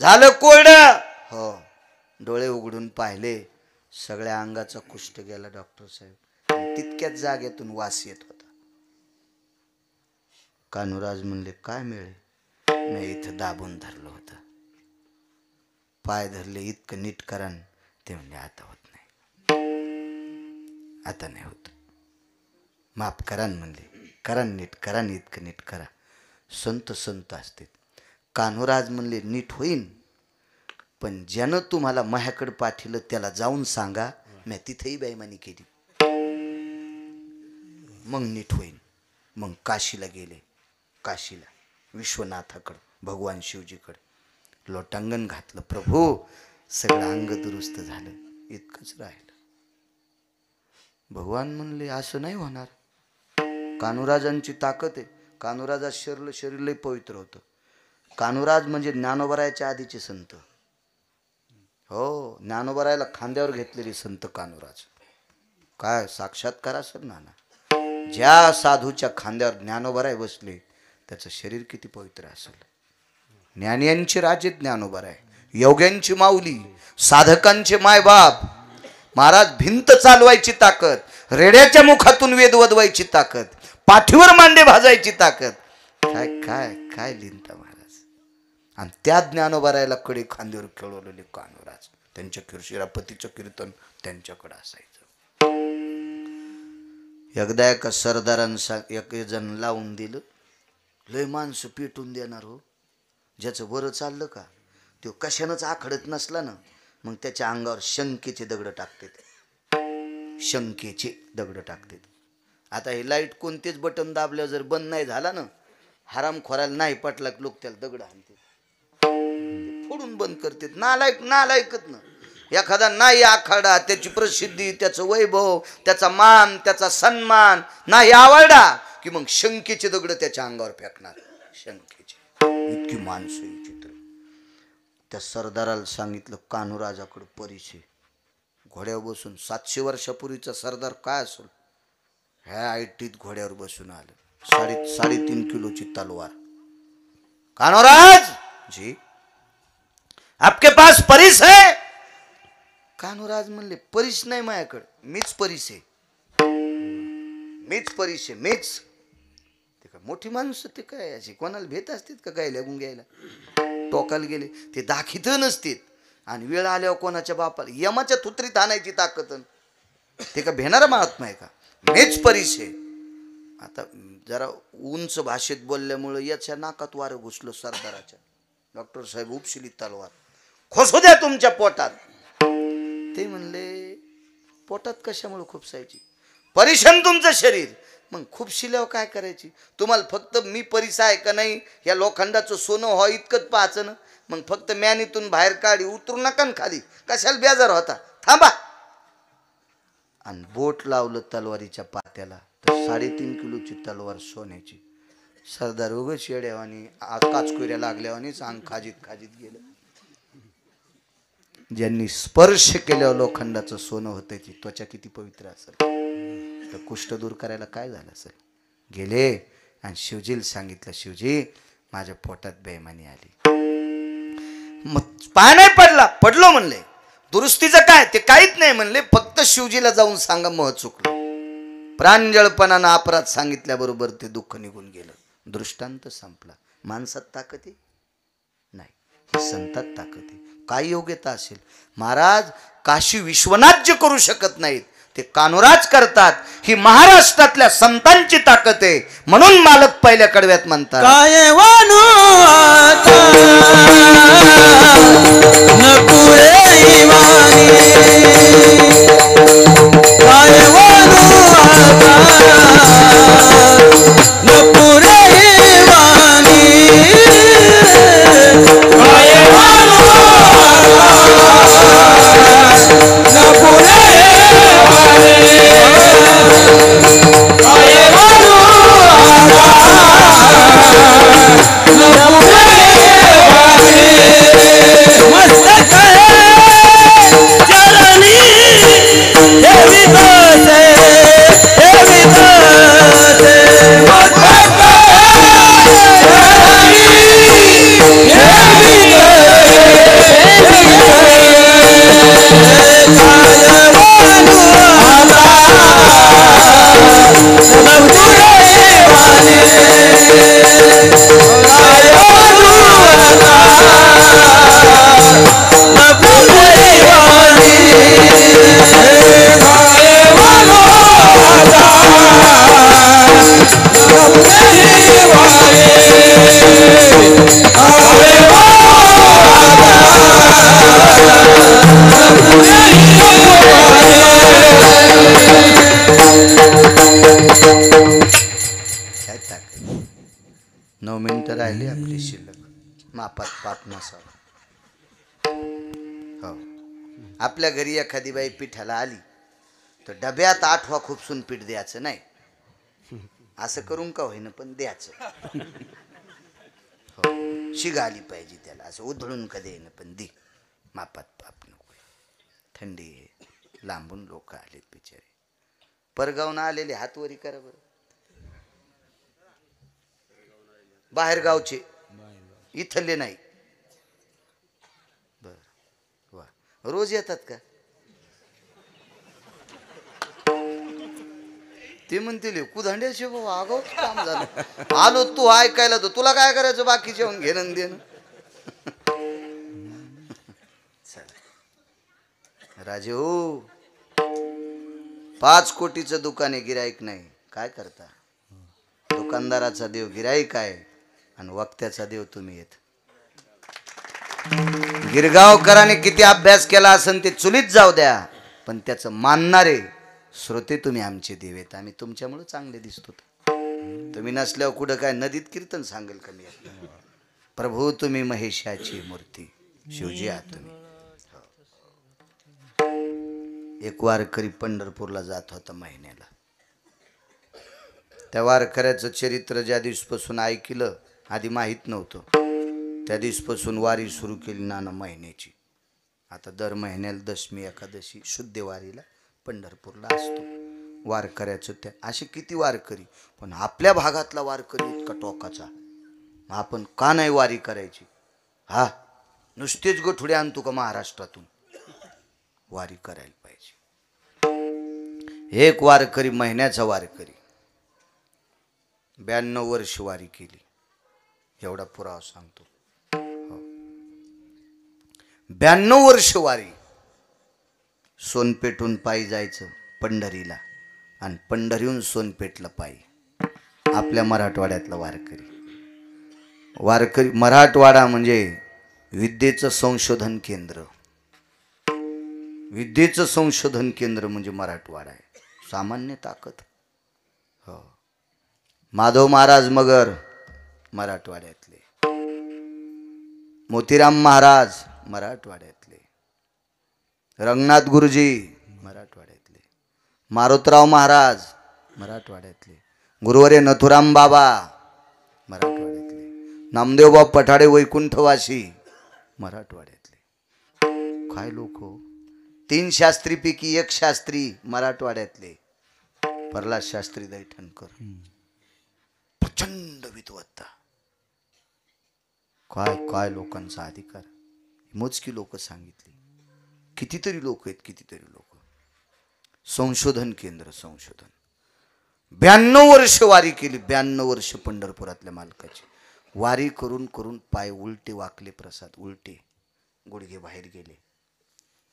झालं कोरडं हो डोळे उघडून पाहिले सगळ्या अंगाचा कुष्ठ गेला डॉक्टर साहेब तितक्याच जागेतून वास येत होता कानुराज म्हणले काय मिळे मी इथं दाबून धरलं होतं पाय धरले इतकं नीट करान ते म्हणले आता होत नाही आता नाही होत माफ करान म्हणले करान नीट करान इतकं नीट करा संत संत असते कान्होराज म्हणले नीट होईन पण ज्यानं तुम्हाला माझ्याकडे पाठिलं त्याला जाऊन सांगा मी तिथेही बेईमानी केली मग नीट होईन मग काशीला गेले काशीला विश्वनाथाकडं भगवान शिवजीकडे लोटांगण घातलं प्रभू सगळं अंग दुरुस्त झालं इतकंच राहिलं भगवान म्हणले असं नाही होणार कान्होराजांची ताकद आहे कान्होराजा शरीर लय पवित्र होतं कान्होराज म्हणजे ज्ञानोबरायाच्या आधीचे संत हो ज्ञानोबरायाला खांद्यावर घेतलेली संत कान्होराज काय साक्षात्कार असेल नाना ज्या साधूच्या खांद्यावर ज्ञानोबराय बसले त्याचं शरीर किती पवित्र असेल ज्ञानियांचे राजे ज्ञानोबराय योग्यांची माऊली साधकांचे मायबाप महाराज भिंत चालवायची ताकद रेड्याच्या मुखातून वेद वदवायची ताकद पाठीवर मांडे भाजायची ताकद काय काय काय लिहिता महाराज आणि त्या ज्ञानोबरायला कडे खांद्यावर खेळवलेले कान्होराज त्यांच्या शिरापतीचं कीर्तन त्यांच्याकडे असायचं एकदा एका सरदारांना एक जण लावून दिलं लय माणसं पेटून देणार हो ज्याचं बरं चाललं का तो कशानंच आखडत नसला ना मग त्याच्या अंगावर शंकेचे दगड टाकतात शंकेचे दगड टाकतात आता हे लाईट कोणतेच बटन दाबल्यावर जर बंद नाही झाला ना हराम खोरायला नाही पटला लोक त्याला दगड आणतात फोडून बंद करतात नालायकच ना एखादा नाही आखाडा त्याची प्रसिद्धी त्याचं वैभव त्याचा मान त्याचा सन्मान नाही आवडला की मग शंकेचे दगड त्याच्या अंगावर फेकणार शंकेचे इतकी माणसं चित्र त्या सरदाराला सांगितलं कान्होराजाकडे परिचय घोड्यावर बसून 700 वर्षापूर्वीचा सरदार काय असेल ह्या आयटीत घोड्यावर बसून आलं 3.5 किलोची तलवार कान्होराज जी आपके पास परिस है कान्होराज म्हणले परिस नाही माझ्याकडे मीच परिस आहे मीच ते काय मोठी माणूस ते काय अशी कोणाला भेट असतात का काय लागून घ्यायला टोकाला गेले ते दाखित नसतात आणि वेळ आल्यावर कोणाच्या बापाला यमाच्या थुत्रीत आणायची ताकद ते का भेणारा महात्मा आहे का मीच परिस आहे आता जरा उंच भाषेत बोलल्यामुळे याच्या नाकात वारं घुसलं सरदाराच्या डॉक्टर साहेब उपशिली तलवार खोसू द्या तुमच्या पोटात ते म्हणले पोटात कशामुळे खुपसायची परिशन तुमचं शरीर मग खुपशिल्यावर काय करायची तुम्हाला फक्त मी परिसा आहे का नाही या लोखंडाचं सोनं हो इतकंच पाहायचं ना मग फक्त मॅनीतून बाहेर काढी उतरू नका खाली कशाला बेजार होता थांबा आणि बोट लावलं तलवारीच्या पात्याला तर 3.5 किलोची तलवार सोन्याची सरदार उगच येड्यावानी काचकुऱ्या लागल्यावानीच अंग खाजीत गेलं ज्यांनी स्पर्श केल्यावर लोखंडाचं सोनं होतं ती त्वचा किती पवित्र असेल तर कुष्ठ दूर करायला काय झालं असेल. गेले आणि शिवजीला सांगितलं, शिवजी माझ्या पोटात बेईमानी आली. मग पाय नाही पडला, पडलो म्हणले. दुरुस्तीचं काय ते काहीच नाही म्हणले, फक्त शिवजीला जाऊन सांगा मह चुकलं. प्रांजळपणानं अपराध सांगितल्याबरोबर ते दुःख निघून गेलं. दृष्टांत संपला. माणसात ताकद आहे नाही, ही संतात ताकद आहे. काय योग्यता असेल. महाराज काशी विश्वनाथ जे करू शकत नाहीत ते कानुराज करतात. ही महाराष्ट्रातल्या संतांची ताकद आहे. म्हणून मालक पहिल्या कडव्यात म्हणतात, काय वानू आता नकुळे इमानी, काय वानू आता नकुळे इमानी, काय वानू आता नकुळे राहिली आपली शिल्लक. मापात पाप नसावा. हो, आपल्या घरी एखादी बाई पिठाला आली तर डब्यात 8 खुपसून पीठ द्यायचं नाही. असं करून का होईना पण द्यायचं. हो, शिग आली पाहिजे त्याला. असं उधळून का देईन पण दे. मापात पाप नको. थंडी आहे, लांबून लोक आलेत बिचारे. परगावून आलेले हातवरी करा बरं. बाहेर गावचे, इथले नाही. बर वा, रोज येतात का ते? म्हणतील कुधांड्याचे बाबा आगाऊ काम झालं. आलो तू ऐकायला, तर तुला काय करायचं बाकीचे येऊन घेणं देणं. राजे हो, 5 कोटीचं दुकान आहे, गिराईक नाही. काय करता? दुकानदाराचा देव गिराईक आहे आणि वक्त्याचा देव तुम्ही येत. गिरगावकरांनी किती अभ्यास केला असेल ते चुलीत जाऊ द्या, पण त्याचं मानणारे श्रोते तुम्ही आमचे देव आहेत. आम्ही तुमच्यामुळे चांगले दिसतो. तुम्ही नसल्यावर कुठं काय नदीत कीर्तन सांगेल का मी? प्रभू तुम्ही महेशाची मूर्ती, शिवजी आहात तुम्ही. एक वारकरी पंढरपूरला जात होता महिन्याला. त्या वारकऱ्याचं चरित्र ज्या दिवसपासून ऐकलं, आधी माहीत नव्हतं, त्या दिवसपासून वारी सुरू केली नाना महिन्याची. आता दर महिन्याला दशमी एकादशी शुद्ध वारीला पंढरपूरला असतो. वारकऱ्याचं त्या असे किती वारकरी, पण आपल्या भागातला वारकरी इतका टोकाचा. आपण का नाही वारी करायची? हा, नुसतेच गठुडे आणतो का महाराष्ट्रातून? वारी करायला पाहिजे. एक वारकरी, महिन्याचा वारकरी, 92 वर्ष वारी केली. एवढा पुरावा सांगतो. 92 वर्ष वारी. सोनपेठून पायी जायचं पंढरीला आणि पंढरीहून सोनपेठला पायी. आपल्या मराठवाड्यातला वारकरी. वारकरी मराठवाडा म्हणजे विद्येचं संशोधन केंद्र. विद्येचं संशोधन केंद्र म्हणजे मराठवाडा आहे. सामान्य ताकद. हो, माधव महाराज मगर मराठवाड्यातले, मोतीराम महाराज मराठवाड्यातले, रंगनाथ गुरुजी मराठवाड्यातले, मारुतराव महाराज मराठवाड्यातले, गुरुवर्य नथुराम बाबा मराठवाड्यातले, नामदेवबाब पठाडे वैकुंठवासी मराठवाड्यातले. काय लोक हो. 3 शास्त्रीपैकी 1 शास्त्री मराठवाड्यातले. प्रल्हाद शास्त्री दैठणकर, प्रचंड विद्वत्ता. काय काय लोकांचा अधिकार, मोजकी लोक सांगितली. कितीतरी लोक आहेत, कितीतरी लोक. संशोधन केंद्र, संशोधन. 92 वर्ष वारी केली, 92 वर्ष पंढरपुरातल्या मालकाची वारी करून करून पाय उलटे वाकले. प्रसाद उलटे, गुडघे बाहेर गेले.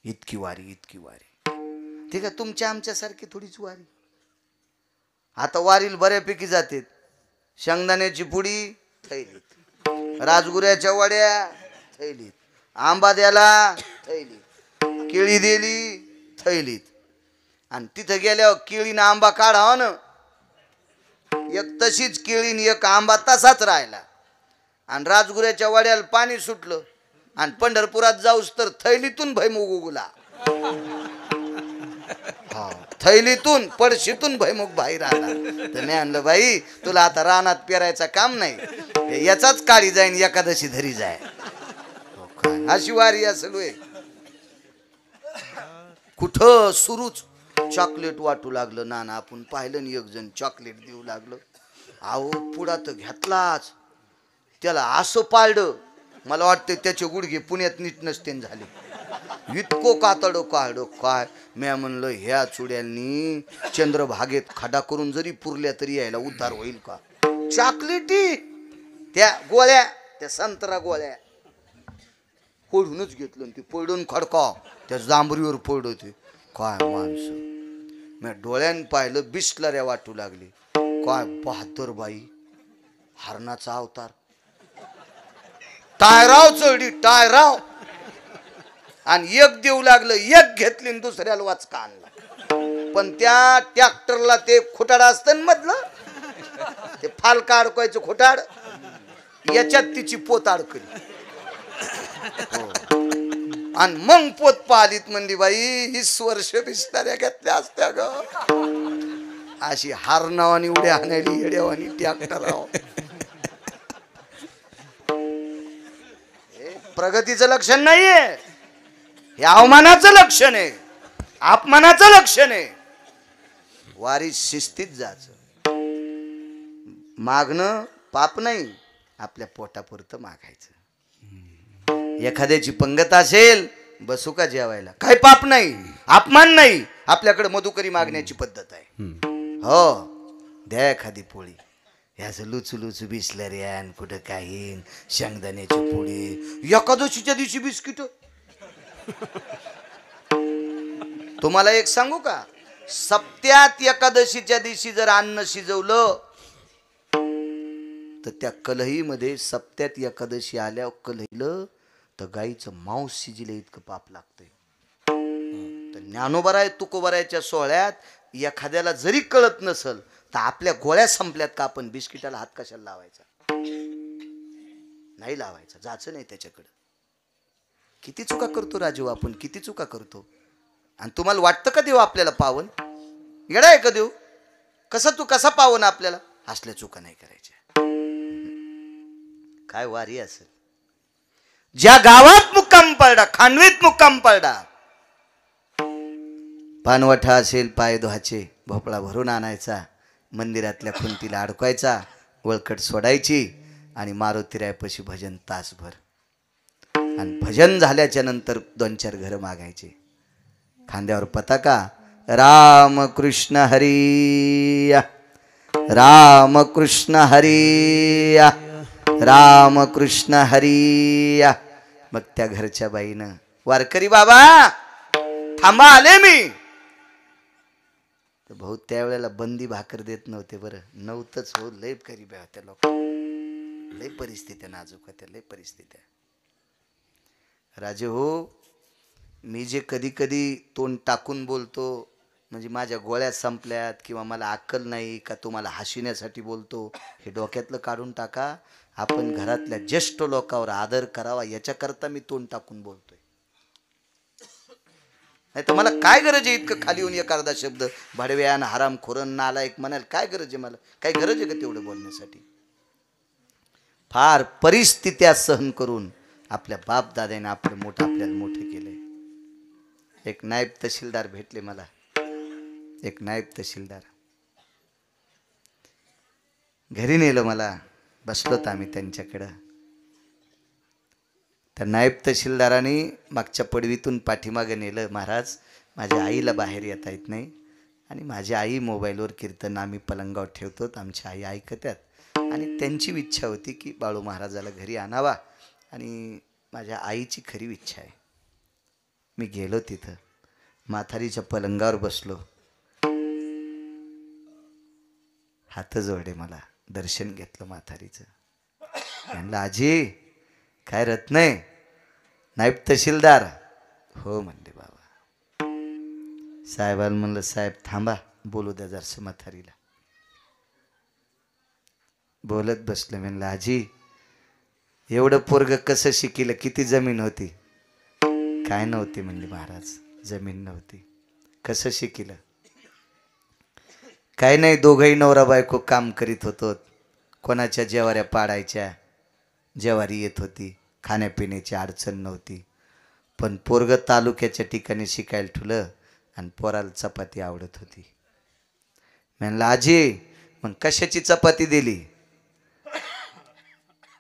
इतकी वारी, इतकी वारी. ठीक आहे, तुमच्या आमच्यासारखी थोडीच वारी. आता वारील बऱ्यापैकी जातात. शेंगदाण्याची पुडी थैलीत, राजगुऱ्याच्या वड्या थैलीत, आंबा द्याला थैलीत, केळी दिली थैलीत. आणि तिथं गेल्यावर केळीनं आंबा काढावा ना, एक तशीच केळीने एक आंबा तसाच राहिला. आणि राजगुऱ्याच्या वड्याला पाणी सुटलं. आणि पंढरपुरात जाऊस तर थैलीतून भैमुग उगला. थैलीतून, पडशीतून भैमुग बाहेर आला. तर नाही आणलं, बाई तुला आता रानात पेरायचं काम नाही, याचाच काळी जाईन, एकादशी धरी जाय. अशी वारी असेल होय. कुठं सुरूच चॉकलेट वाटू लागलं. नाना आपण पाहिलं नाही, एक जण चॉकलेट देऊ लागलं. अहो पुढा तर घेतलाच, त्याला असं पाळलं, मला वाटतं त्याचे गुडघे पुण्यात नीट नसते झाले. इतकं कातडं काढलं काय. मी म्हणलं ह्या चुड्यांनी चंद्रभागेत खडा करून जरी पुरल्या तरी यायला उद्धार होईल का. चॉकलेटी त्या गोळ्या, त्या संत्रा गोळ्या फोडूनच घेतलं. ते पडून खडका त्या जांभरीवर पडलं. ते काय माणसं. मी डोळ्यानं पाहिलं, बिस्लऱ्या वाटू लागली. काय बहादूर बाई, हरणाचा अवतार. टायराव चढली, टायराव. आणि एक देऊ लागलं, एक घेतली आणि दुसऱ्याला वाचका आणला. पण त्या ट्रॅक्टरला ते खोटाड असतं ना मधलं, ते फालका अडकवायचं खोटाड, याच्यात तिची पोत अडकली. आणि मग पोत पाहिलीत. म्हणली बाई 20 वर्ष बिस्ताऱ्या घेतल्या असत्या ग. अशी हारनावानी उड्या आणायली येड्यावानी ट्रॅक्टर. प्रगतीचं लक्षण नाहीये, हे अवमानाचं लक्षण आहे, अपमानाचं लक्षण आहे. वारी शिस्तीत जायचं. मागणं पाप नाही, आपल्या पोटापुरतं मागायचं. एखाद्याची पंगत असेल, बसू का जेवायला, काही पाप नाही, अपमान नाही. आपल्याकडे मधुकरी मागण्याची पद्धत आहे. हो द्या एखादी पोळी. ह्याचं लुचू लुचू बिस्लऱ्या, कुठं काही शेंगदाण्याची पोळी, एकादशीच्या दिवशी बिस्किट. तुम्हाला एक सांगू का, सप्त्यात एकादशीच्या दिवशी जर अन्न शिजवलं तर त्या कलहीमध्ये, सप्त्यात एकादशी आल्यावर कलहीलं तर गाईचं मांस शिजले इतकं पाप लागतंय. तर ज्ञानोबराय तुकोबरायच्या सोहळ्यात एखाद्याला जरी कळत नसल तर आपल्या गोळ्या संपल्यात का, आपण बिस्किटाला हात कशाला लावायचा. नाही लावायचा, जायचं नाही त्याच्याकडं. किती चुका करतो राजू आपण, किती चुका करतो. आणि तुम्हाला वाटतं का देव आपल्याला पावन, येडा आहे का देव. कसा पावन आपल्याला. असल्या चुका नाही करायच्या. काय वारी असेल. ज्या गावात मुक्काम पडला, खानवीत मुक्काम पडला, पानवठा असेल, पाय धुवायचे, भोपळा भरून आणायचा, मंदिरातल्या खुंटीला अडकवायचा, वळकट सोडायची आणि मारुतीरायपाशी भजन तासभर. आणि भजन झाल्याच्या नंतर 2-4 घरं मागायचे. खांद्यावर पताका, राम कृष्ण हरी, राम कृष्ण हरी, राम कृष्ण हरी. मग त्या घरच्या बाईनं, वारकरी बाबा थांबा आले मी. तर भाऊ त्यावेळेला बंदी भाकर देत नव्हते. बरं नव्हतंच हो, लय गरीब आहे त्या लोक, लय परिस्थिती नाजूक होत्या, लय परिस्थिती. राजे हो, मी जे कधी कधी तोंड टाकून बोलतो, म्हणजे माझ्या गोळ्या संपल्यात किंवा मला अक्कल नाही का तुम्हाला हसविण्यासाठी बोलतो, हे डोक्यातलं काढून टाका. आपण घरातल्या ज्येष्ठ लोकांवर आदर करावा याच्याकरता मी तोंड टाकून बोलतोय. नाही तर मला काय गरज आहे इतकं खाली येऊन एखादा शब्द भाडव्यान, हरामखोरन, नालायक म्हणाल, काय गरज आहे मला, काय गरज आहे का तेवढं बोलण्यासाठी. फार परिस्थित्या सहन करून आपल्या बाप दादाने आपल्याला मोठे केले. एक नायब तहसीलदार भेटले मला, एक नायब तहसीलदार. घरी नेलं मला. बसलोत आम्ही त्यांच्याकडं. त्या नायब तहसीलदारांनी मागच्या पडवीतून पाठीमागं नेलं. महाराज, माझ्या आईला बाहेर येता येत नाही आणि माझी आई मोबाईलवर कीर्तन आम्ही पलंगावर ठेवतो, आमची आई ऐकत्यात आणि त्यांची इच्छा होती की बाळू महाराजाला घरी आणावा आणि माझ्या आईची खरी इच्छा आहे. मी गेलो तिथं, म्हातारीच्या पलंगावर बसलो. हात जोडले, मला दर्शन घेतलं म्हातारीचं. म्हणलं, आजी काय रत्न आहे? नायब तहसीलदार. हो म्हणले बाबा. साहेबाला म्हणलं, साहेब थांबा, बोलू द्या जरासं म्हातारीला. बोलत बसले. म्हणलं, आजी एवढं पोरग कसं शिकिलं? किती जमीन होती? काय नव्हती म्हणले महाराज, जमीन नव्हती. कसं शिकिलं? काय नाही, दोघंही नवरा बायको काम करीत होतो. कोणाच्या जेवाऱ्या पाडायच्या, जेवारी येत होती, खाण्यापिण्याची अडचण नव्हती. पण पोरग तालुक्याच्या ठिकाणी शिकायला ठुलं आणि पोराला चपाती आवडत होती. म्हणलं, आजी मग कशाची चपाती दिली?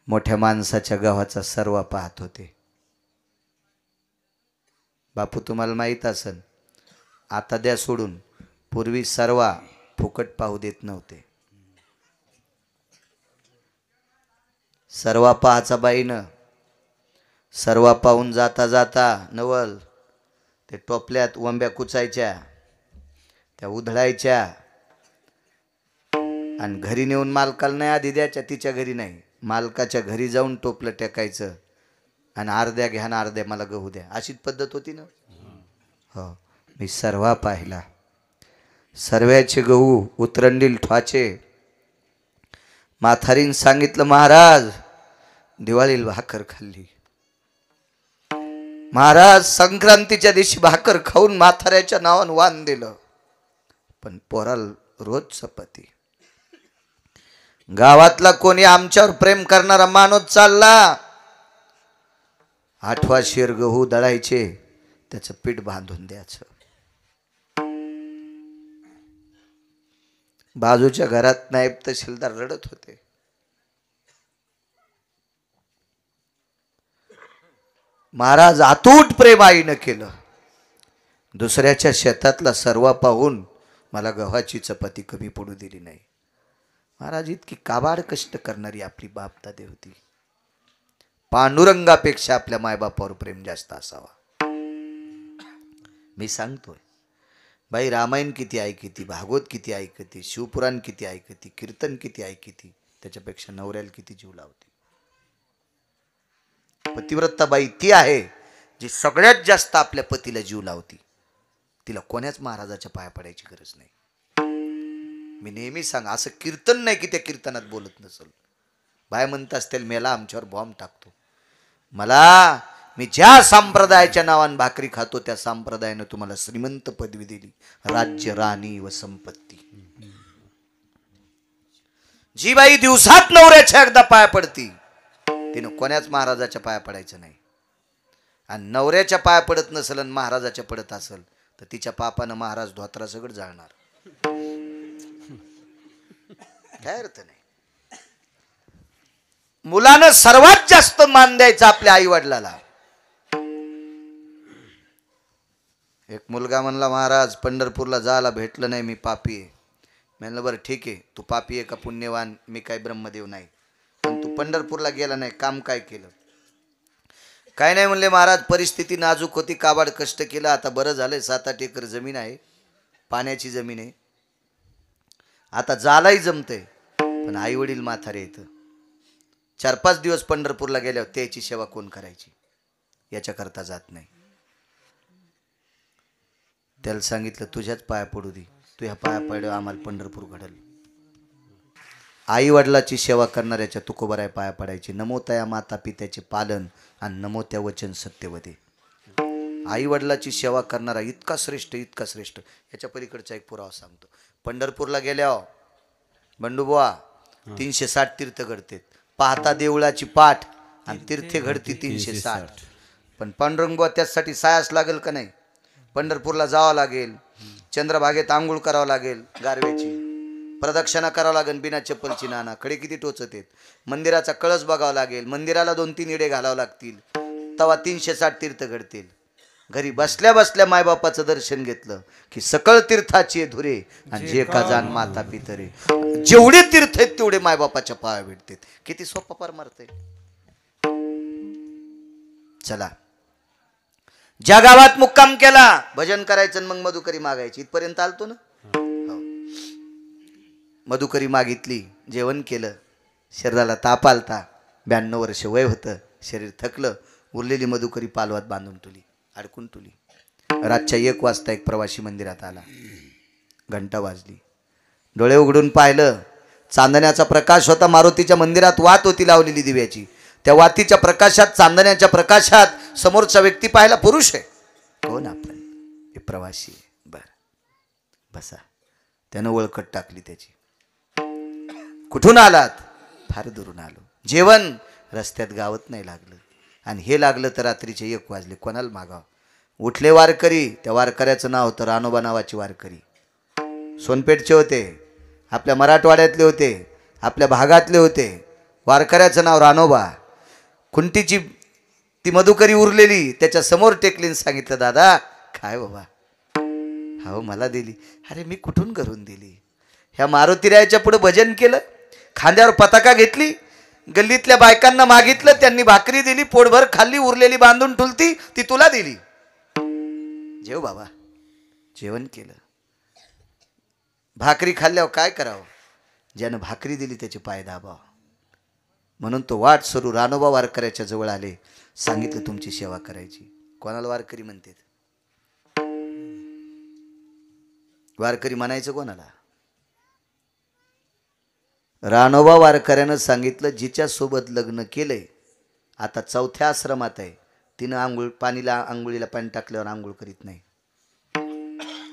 मोठ्या माणसाच्या गव्हाचा सर्वा पाहत होते. बापू तुम्हाला माहीत असन, आता द्या सोडून, पूर्वी सर्वा फुकट पाहू देत नव्हते. सर्वा पाहाचा बाईनं. सर्वा पाहून जाता जाता नवल ते टोपल्यात वंब्या कुचायच्या, त्या उधळायच्या आणि घरी नेऊन मालकाला नाही आधी द्यायच्या. तिच्या घरी नाही, मालकाच्या घरी जाऊन टोपलं टेकायचं आणि अर्ध्या घ्या ना अर्ध्या मला गहू द्या, अशीच पद्धत होती ना. हो, मी सर्वा पाहिला. सर्व्याचे गहू उतरंडील ठवाचे. म्हातारीन सांगितलं, महाराज दिवाळीला भाकर खाल्ली. महाराज संक्रांतीच्या दिवशी भाकर खाऊन म्हाताऱ्याच्या नावानं वाण दिलं, पण पोराला रोज चपाती. गावातला कोणी आमच्यावर प्रेम करणारा माणूस चालला, 8वा शेर गहू दळायचे, त्याचं पीठ बांधून द्यायचं. बाजूच्या घरात नायब तहसीलदार रडत होते. महाराज अतूट प्रेम आईनं केलं. दुसऱ्याच्या शेतातला सर्वा पाहून मला गव्हाची चपाती कमी पडू दिली नाही. महाराज इतकी काबाड कष्ट करणारी आपली बापदादी होती. पांडुरंगापेक्षा आपल्या मायबापावर प्रेम जास्त असावा. मी सांगतोय बाई, रामायण किती ऐकती, भागवत किती ऐकती, शिवपुराण किती ऐकती, कीर्तन किती ऐकती, त्याच्यापेक्षा नवऱ्याला किती जीव लावते. पतिव्रता बाई ती आहे जी सगळ्यात जास्त आपल्या पतीला जीव लावती. तिला कोण्याच महाराजाच्या पाया पडायची गरज नाही. मी नेहमी सांग, असं कीर्तन नाही की त्या कीर्तनात बोलत नसल. बाय म्हणत असतील मेला आमच्यावर बॉम्ब टाकतो. मी ज्या संप्रदायाच्या नावाने भाकरी खातो त्या संप्रदायाने तुम्हाला श्रीमंत पदवी दिली, राज्य, राणी व संपत्ती. जी बाई दिवसात नवऱ्याच्या एकदा पाया पडती तिनं कोण्याच महाराजाच्या पाया पडायचं नाही. आणि नवऱ्याच्या पाया पडत नसल आणि महाराजाच्या पडत असल तर तिच्या पापानं महाराज धोत्रा सगळं जाळणार. काय अर्थ नाही. मुलानं सर्वात जास्त मान द्यायचा आपल्या आई वडिलाला. एक मुलगा म्हणला, महाराज पंढरपूरला जायला भेटलं नाही, मी पापी आहे. म्हणलं, बरं ठीक आहे, तू पापी आहे का पुण्यवान? मी काय ब्रह्मदेव नाही, पण तू पंढरपूरला गेला नाही, काम काय केलं? काय नाही म्हणले, महाराज परिस्थिती नाजूक होती, काबाड कष्ट केलं, आता बरं झालंय, 7-8 एकर जमीन आहे, पाण्याची जमीन आहे, आता जालाही जमतंय. पण आई वडील म्हातारे येतं. 4-5 दिवस पंढरपूरला गेल्यावर त्याची सेवा कोण करायची याच्याकरता जात नाही. त्याला सांगितलं, तुझ्याच पाया पडू दे, तू ह्या पाया पडल्यावर आम्हाला पंढरपूर घडल. आई वडिलाची सेवा करणाऱ्याच्या तुकोबराय पाया पडायची. नमो तया माता पित्याचे पालन आणि नमो त्या वचन सत्यवदे. आई वडिलाची सेवा करणारा इतका श्रेष्ठ, इतका श्रेष्ठ. याच्या पलीकडचा एक पुरावा सांगतो. पंढरपूरला गेल्यावर बंडूबुवा 360 तीर्थ घडते. पाहता देवळाची पाठ आणि तीर्थे घडती 360. पण पांडुरंगबुवा त्यासाठी सायास लागेल का नाही? पंढरपूरला जावं लागेल, चंद्रभागेत आंघोळ करावं लागेल गारव्याची, प्रदक्षिणा करावं लागेल बिना चप्पलची नाना, खडे किती टोचत आहेत, मंदिराचा कळस बघावा लागेल, मंदिराला 2-3 इडे घालावं लागतील, तवा 360 तीर्थ घडतील. घरी बसल्या बसल्या मायबापाचं दर्शन घेतलं की सकळ तीर्थाची धुरे आणि जे का जाण माता पितरे. जेवढे तीर्थ आहेत तेवढे मायबापाच्या पाया भेटतात. किती सोपा पार मारते. चला, ज्या गावात मुक्काम केला भजन करायचं मग मधुकरी मागायची, इथपर्यंत आलतो ना. मधुकरी मागितली, जेवण केलं, शरीराला ताप आलता, 92 वर्ष वय होतं, शरीर थकलं, उरलेली मधुकरी पालवात बांधून तुली, अडकून तुली. रातच्या 1 वाजता एक प्रवासी मंदिरात आला, घंटा वाजली, डोळे उघडून पाहिलं, चांदण्याचा प्रकाश होता, मारुतीच्या मंदिरात वात होती लावलेली दिव्याची, त्या वातीच्या प्रकाशात, चांदण्याच्या प्रकाशात समोरचा व्यक्ती पाहिला, पुरुष आहे. कोण आपण? हे प्रवासी आहे. बर, बसा. त्यानं ओळखत टाकली त्याची. कुठून आलात? फार दुरून आलो. जेवण रस्त्यात गावत नाही लागलं, आणि हे लागलं तर रात्रीचे 1 वाजले, कोणाला मागावं? उठले वारकरी. त्या वारकऱ्याचं नाव होतं रानोबा नावाची वारकरी. सोनपेठचे होते, आपल्या मराठवाड्यातले होते, आपल्या भागातले होते. वारकऱ्याचं नाव रानोबा. खुंटीची ती मधुकरी उरलेली त्याच्या समोर टेकलीन, सांगितलं, दादा काय बाबा? हो मला दिली. अरे मी कुठून घरून दिली? ह्या मारुतीरायाच्या पुढे भजन केलं, खांद्यावर पताका घेतली, गल्लीतल्या बायकांना मागितलं, त्यांनी भाकरी दिली, पोटभर खाल्ली, उरलेली बांधून ठुलती, ती तुला दिली. जेव बाबा. जेवण केलं, भाकरी खाल्ल्यावर काय करावं? ज्यानं भाकरी दिली त्याचे पाय दाबाव. म्हणून तो वाट सरू रानोबा वारकऱ्याच्या जवळ आले, सांगितलं तुमची सेवा करायची. कोणाला वारकरी म्हणतात? वारकरी म्हणायचं कोणाला? रानोबा वारकऱ्यानं सांगितलं, जिच्या सोबत लग्न केलंय, आता 4थ्या आश्रमात आहे, तिनं आंघोळीला पाणी टाकल्यावर आंघोळ करीत नाही.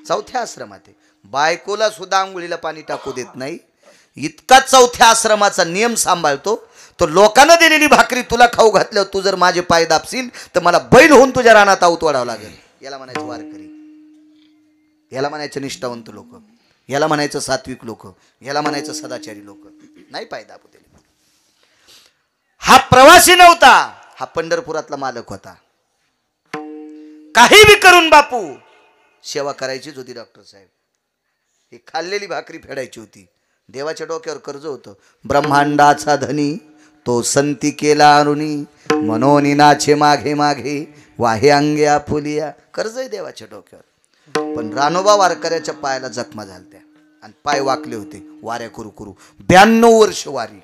4थ्या आश्रमात आहे, बायकोला सुद्धा आंघोळीला पाणी टाकू देत नाही. इतका 4थ्या आश्रमाचा नियम सांभाळतो तो. लोकांना दिलेली भाकरी तुला खाऊ घातल्यावर तू जर माझे पाय दाबशील तर मला बैल होऊन तुझ्या रानात आऊत वाढावं लागेल. याला म्हणायचं वारकरी, याला म्हणायचं निष्ठावंत लोक, याला म्हणायचं सात्विक लोक, याला म्हणायचं सदाचारी लोक. नाही पाय दाबू दिले. हा प्रवासी नव्हता, हा पंढरपुरातला मालक होता. काही बी करून बापू सेवा करायचीच होती. डॉक्टर साहेब, ही खाल्लेली भाकरी फेडायची होती. देवाच्या डोक्यावर कर्ज होतं. ब्रह्मांडाचा धनी तो संती केला अरुणी, मनोनी नाचे मागे मागे, वाहे अंगे आपुलिया. कर्ज आहे देवाच्या डोक्यावर. पण रानोबा वारकऱ्याच्या पायाला जखमा झालत्या आणि पाय वाकले होते, वाऱ्या करू करू. 92 वर्ष वारी.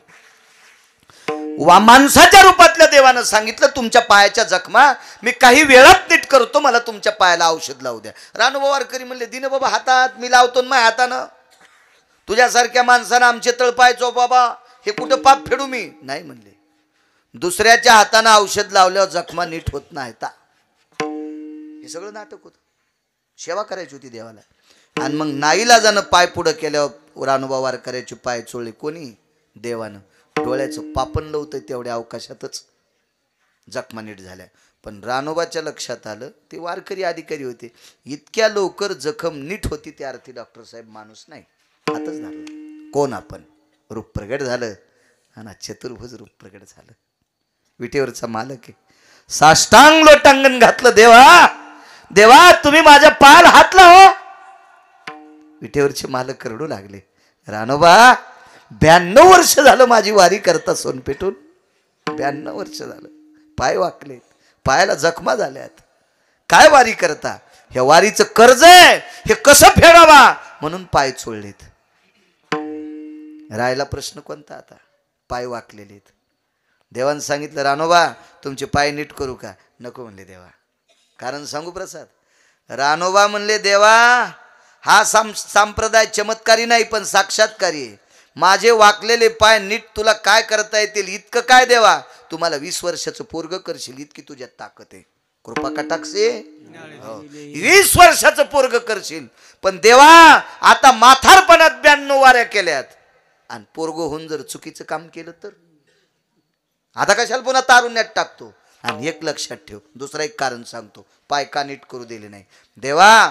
माणसाच्या रूपातल्या देवानं सांगितलं, तुमच्या पायाच्या जखमा मी काही वेळात नीट करतो, मला तुमच्या पायाला औषध लावू द्या. रानोबा वारकरी म्हणले, दिन बाबा हातात मी लावतो ना, माझ्या हातानं. तुझ्यासारख्या माणसानं आमचे तळपाय चो बाबा, हे कुठं पाप फेडू मी? नाही म्हणले. दुसऱ्याच्या हातानं औषध लावल्यावर जखमा नीट होत नाही. हे सगळं नाटक होतं. सेवा करायची होती देवाला. आणि मग नाईलाजानं पाय पुढं केल्यावर रानोबा वारकऱ्याचे पाय चोळले. कोणी? देवानं. डोळ्याचं पापण लावतं तेवढ्या अवकाशातच जखमा नीट झाल्या. पण रानोबाच्या लक्षात आलं, ते वारकरी अधिकारी होते, इतक्या लवकर जखम नीट होती त्या अर्थी डॉक्टर साहेब माणूस नाही. आताच झालं. कोण आपण? रूप प्रगट झालं, आणि चतुर्भुज रूप प्रगट झालं. विटेवरचा मालक आहे. साष्टांग लोटांगण घातलं. देवा देवा तुम्ही माझ्या पायाला हात लावा. विटेवरचे मालक रडू लागले. रानोबा 92 वर्ष झालं माझी वारी करता सोनपेठून. 92 वर्ष झालं. पाय वाकले, पायाला जखमा झाल्यात. काय वारी करता? ह्या वारीचं कर्ज आहे, हे कसं फेडावा म्हणून पाय चोळलेत. राहिला प्रश्न कोणता आता? पाय वाकलेले. देवानं सांगितलं, रानोबा तुमचे पाय नीट करू का? नको म्हणले देवा. कारण सांगू प्रसाद? रानोबा म्हणले, देवा हा संप्रदाय चमत्कारी नाही पण साक्षात्कारी आहे. माझे वाकलेले पाय नीट तुला काय करता येतील इतकं काय देवा? तुम्हाला 20 वर्षाचं पोरग करशील इतकी तुझ्यात ताकद आहे. कृपा कटाक्षे 20 वर्षाचं पोरग करशील. पण देवा आता माथारपणात 92 वाऱ्या केल्यात आणि पोरग होऊन जर चुकीचं काम केलं तर आता कशाला पुन्हा तारुण्यात टाकतो. आणि एक लक्षात ठेव, दुसरा एक कारण सांगतो, पाय का नीट करू दिले नाही. देवा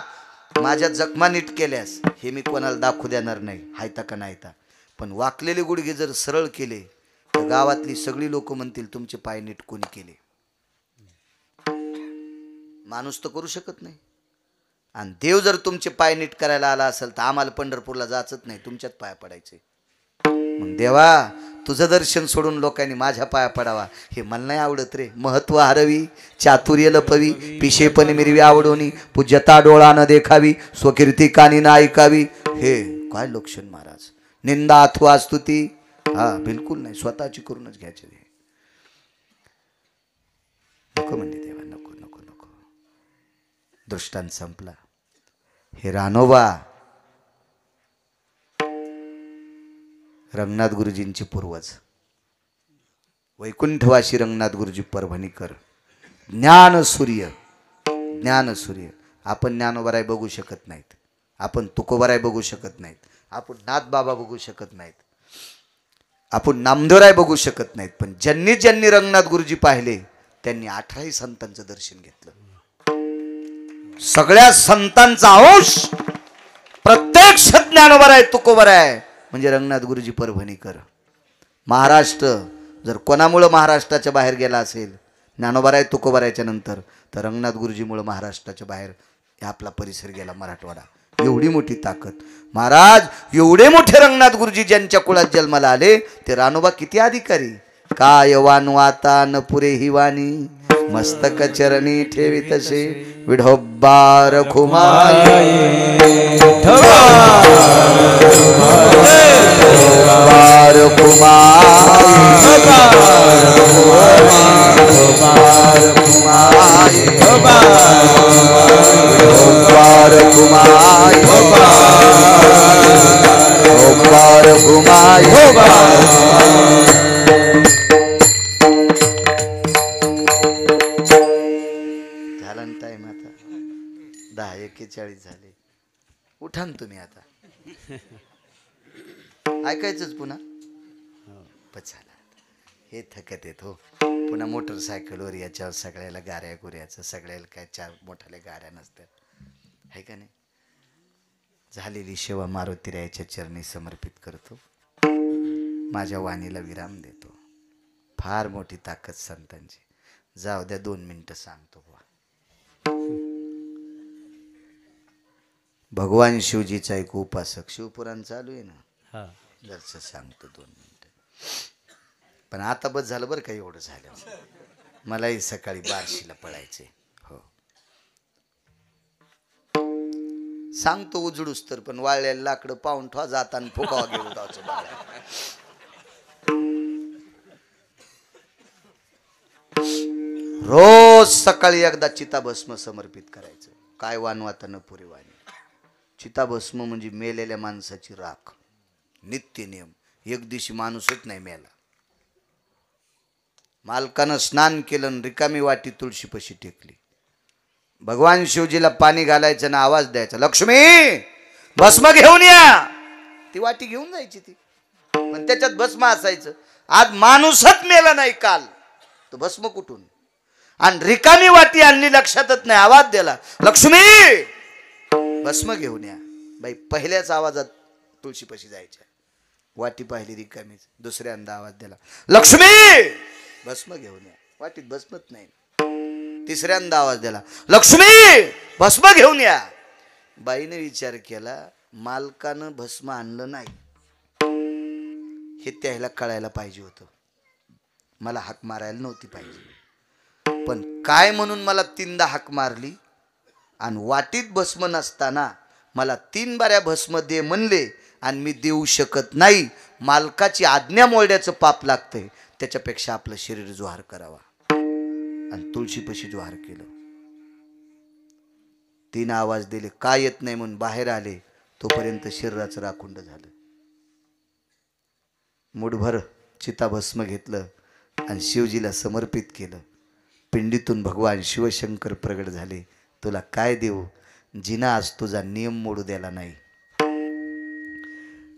माझ्या जखमा नीट केल्यास हे मी कोणाला दाखवू देणार नाही, हायता का नाहीता. पण वाकलेले गुडघे जर सरळ केले तर गावातली सगळी लोक म्हणतील तुमचे पाय नीट कोणी केले. माणूस तर करू शकत नाही. आणि देव जर तुमचे पाय नीट करायला आला असेल तर आम्हाला पंढरपूरला जायचंच नाही, तुमच्यात पाया पडायचे. मग देवा तुझं दर्शन सोडून लोकांनी माझ्या पाया पडावा हे मला नाही आवडत रे. महत्व हरवी, चातुर्य लपवी, पिशेपण मिरवी आवडोनी, पूज्यता डोळा न देखावी, स्वकीर्ती कानी न ऐकावी. हे काय लक्षण महाराज. निंदा अथवा स्तुती हा बिलकुल नाही, स्वतःची करूनच घ्यायची. नको म्हणजे देवा, नको नको नको. दृष्टांत संपला. हे रानोबा रंगनाथ गुरुजींचे पूर्वज, वैकुंठवासी रंगनाथ गुरुजी परभणीकर, ज्ञानसूर्य. ज्ञानसूर्य. आपण ज्ञानोबाराय बघू शकत नाहीत, आपण तुकोबाराय बघू शकत नाहीत, आपण नाथबाबा बघू शकत नाहीत, आपण नामदेवराय बघू शकत नाहीत. पण ज्यांनी ज्यांनी रंगनाथ गुरुजी पाहिले त्यांनी 18 संतांचं दर्शन घेतलं. सगळ्या संतांचा अंश प्रत्यक्ष ज्ञानोबाराय तुकोबाराय म्हणजे रंगनाथ गुरुजी परभणीकर. महाराष्ट्र जर कोणामुळं महाराष्ट्राच्या बाहेर गेला असेल ज्ञानोबाराय तुकोबारायच्या नंतर तर रंगनाथ गुरुजीमुळं महाराष्ट्राच्या बाहेर आपला परिसर गेला, मराठवाडा. एवढी मोठी ताकद महाराज. एवढे मोठे रंगनाथ गुरुजी ज्यांच्या कुळात जन्माला आले ते रानोबा किती अधिकारी. काय वानू आता न पुरे ही वाणी, मस्तक चरणी ठेवी तसे विढोबार खुमाई. बार खुमाई, बार खुमाई, बार खुमाई. झाला ना टाइम आता 10:41 झाले. उठा ना तुम्ही आता. ऐकायचंच पुन्हा. झाला हे थकत येत हो. पुन्हा मोटरसायकलवर याच्यावर सगळ्याला गाऱ्या गुऱ्याचं, सगळ्याला काय 4 मोठाल्या गाऱ्या नसतात आहे का नाही. झालेली सेवा मारुतीरायाच्या चरणी समर्पित करतो. माझ्या वाणीला विराम देतो. फार मोठी ताकद संतांची. जाऊ द्या 2 मिनिटं सांगतो. भगवान शिवजीचा एक उपासक, शिवपुराण चालू आहे ना, जरचं सांगतो 2 मिनिटं. पण आता बस झालं बरं का. एवढं झालं मलाही सकाळी बार्शीला पळायचे. हो सांगतो उजडूस तर, पण वाळलेलं लाकडं पाहून ठेवा जाताना फुकावा घेऊन जायचं. रोज सकाळी एकदा चिताभस्म समर्पित करायचं. काय वानवाता न पुरी वाणी. चिताभस्म म्हणजे मेलेल्या माणसाची राख. नित्य नियम. एक दिवशी माणूसच नाही मेला. मालकानं स्नान केलं, रिकामी वाटी तुळशीपाशी टेकली. भगवान शिवजीला पाणी घालायचं ना आवाज द्यायचा, लक्ष्मी भस्म घेऊन या. ती वाटी घेऊन जायची ती, पण त्याच्यात भस्म असायचं. आज माणूसच मेला नाही काल, तो भस्म कुठून. आणि रिकामी वाटी आणली, लक्षातच नाही. आवाज दिला, लक्ष्मी भस्म घेऊन या. बाई पहिल्याच आवाजात तुळशीपाशी जायच्या. वाटी पाहिली रिकामीच. दुसऱ्यांदा आवाज दिला, लक्ष्मी भस्म घेऊन या. वाटीत भस्मच नाही. तिसऱ्यांदा आवाज दिला, लक्ष्मी भस्म घेऊन या. बाईने विचार केला, मालकानं भस्म आणलं नाही हे त्याला कळायला पाहिजे होतं. मला हाक मारायला नव्हती पाहिजे. पण काय म्हणून मला 3दा हाक मारली आणि वाटीत भस्म नसताना मला 3 बाऱ्या भस्म दे म्हणले आणि मी देऊ शकत नाही. मालकाची आज्ञा मोडण्याचं पाप लागतंय. त्याच्यापेक्षा आपलं शरीर जोहार करावा. आणि तुळशीपाशी जोहार केलं. 3 आवाज दिले, काय येत नाही म्हणून बाहेर आले. तोपर्यंत शरीराचं राखुंड झालं. मुठभर चिताभस्म घेतलं आणि शिवजीला समर्पित केलं. पिंडीतून भगवान शिवशंकर प्रगट झाले. तुला काय देऊ, जिना आज तुझा नियम मोडू द्याला नाही.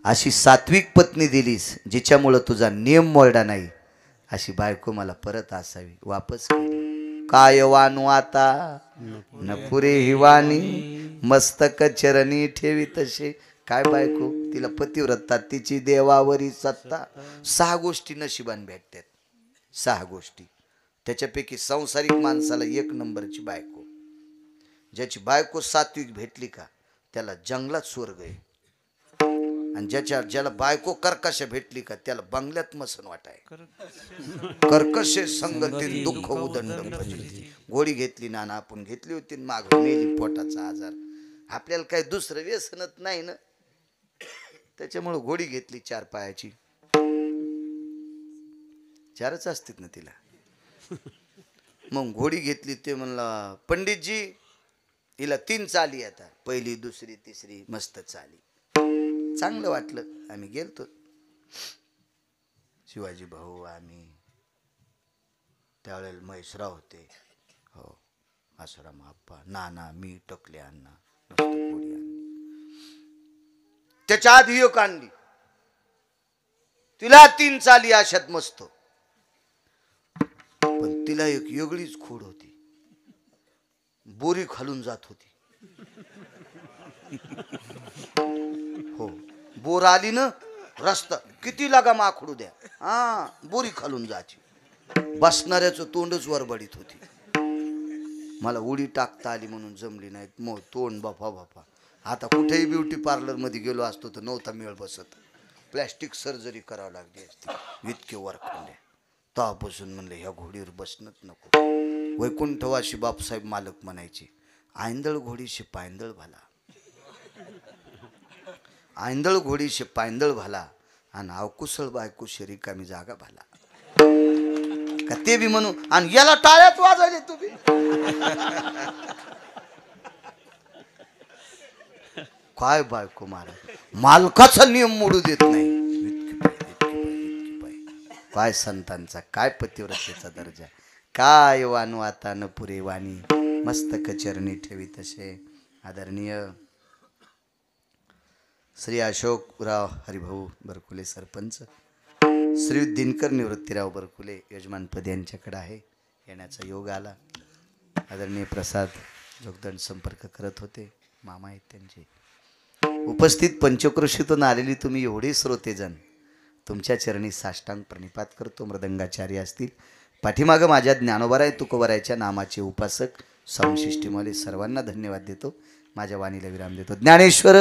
अशी सात्विक पत्नी दिलीस जिच्यामुळं तुझा नियम मोडला नाही. अशी बायको मला परत असावी. वापस केली. काय वानू आता न पुरे ही वाणी, मस्तक चरणी ठेवी तसे. काय बायको, तिला पतिव्रता, तिची देवावरी सत्ता. 6 गोष्टी नशिबान भेटतात. 6 गोष्टी. त्याच्यापैकी संसारिक माणसाला 1 नंबरची बायको. ज्याची बायको सात्विक भेटली का त्याला जंगलात स्वर्ग आहे. आणि ज्याला बायको कर्कश भेटली का त्याला बंगल्यात मसन वाटाय. कर्कशे संगतीत दुःख उदंड भजती. गोळी घेतली ना आपण घेतली होती, माग मेली पोटाचा आजार. आपल्याला काही दुसरं व्यसनच नाही ना, त्याच्यामुळे गोळी घेतली 4 पायाची. 4च असतात ना तिला. मग घोडी घेतली. ते म्हणला पंडितजी हिला 3 चाली आता, पहिली दुसरी तिसरी मस्त चाली. चांगलं वाटलं. आम्ही गेलतो, शिवाजी भाऊ आम्ही, त्यावेळेला महेशराव होते, हो, आसाराम आप्पा, नाना, मी, टकले अण्णा. मस्त घोडी आणली. त्याच्या आधी एक आणली, तिला 3 चाली अशात मस्त. पण तिला एक वेगळीच खोड होती, बोरी खालून जात होती. हो, बोर आली ना रस्ता किती लागा माखडू द्या, हा बोरी खालून जायची. बसणाऱ्याचं तोंडच वरबडीत होती. मला उडी टाकता आली म्हणून जमली नाही. मग तोंड बाफा बाफा. आता कुठेही ब्युटी पार्लर मध्ये गेलो असतो तर नव्हता मेळ बसत. प्लॅस्टिक सर्जरी करावी लागली असती, इतके वर खाल्ले. तेव्हापासून म्हणलं ह्या घोडीवर बसणंच नको. वैकुंठवासी बापसाहेब मालक म्हणायचे, आयंदळ घोडीशी पायंदळ भाला, आयंदळ घोडीशी पायंदळ भाला, आणि अवकुशळ बायकोशी रिकामी जागा भाला. का ते बी म्हणू, आणि याला टाळ्यात वाजवले तुम्ही. काय बायको महाराज, मालकाचा नियम मोडू देत नाही. काय संतांचा, काय पतिव्रतेचा दर्जा, काय वानू आता न पुरे वाणी. मस्तक चरणी ठेवी तसे. आदरणीय श्री अशोकराव हरिभाऊ बरकुले सरपंच, श्री दिनकर निवृत्तीराव बरकुले यजमानपद यांच्याकडे आहे, येण्याचा योग आला. आदरणीय प्रसाद जोगदंड संपर्क करत होते, मामा आहेत त्यांचे. उपस्थित पंचक्रोशीतून आलेली तुम्ही एवढे श्रोतेजन, तुमच्या चरणी साष्टांग प्रणिपात करतो. मृदंगाचार्य असतील, पाठीमागं माझ्या ज्ञानोबाराय तुकोबारायच्या नामाचे उपासक साऊंड सिस्टीमवाले सर्वांना धन्यवाद देतो. माझ्या वाणीला विराम देतो. ज्ञानेश्वर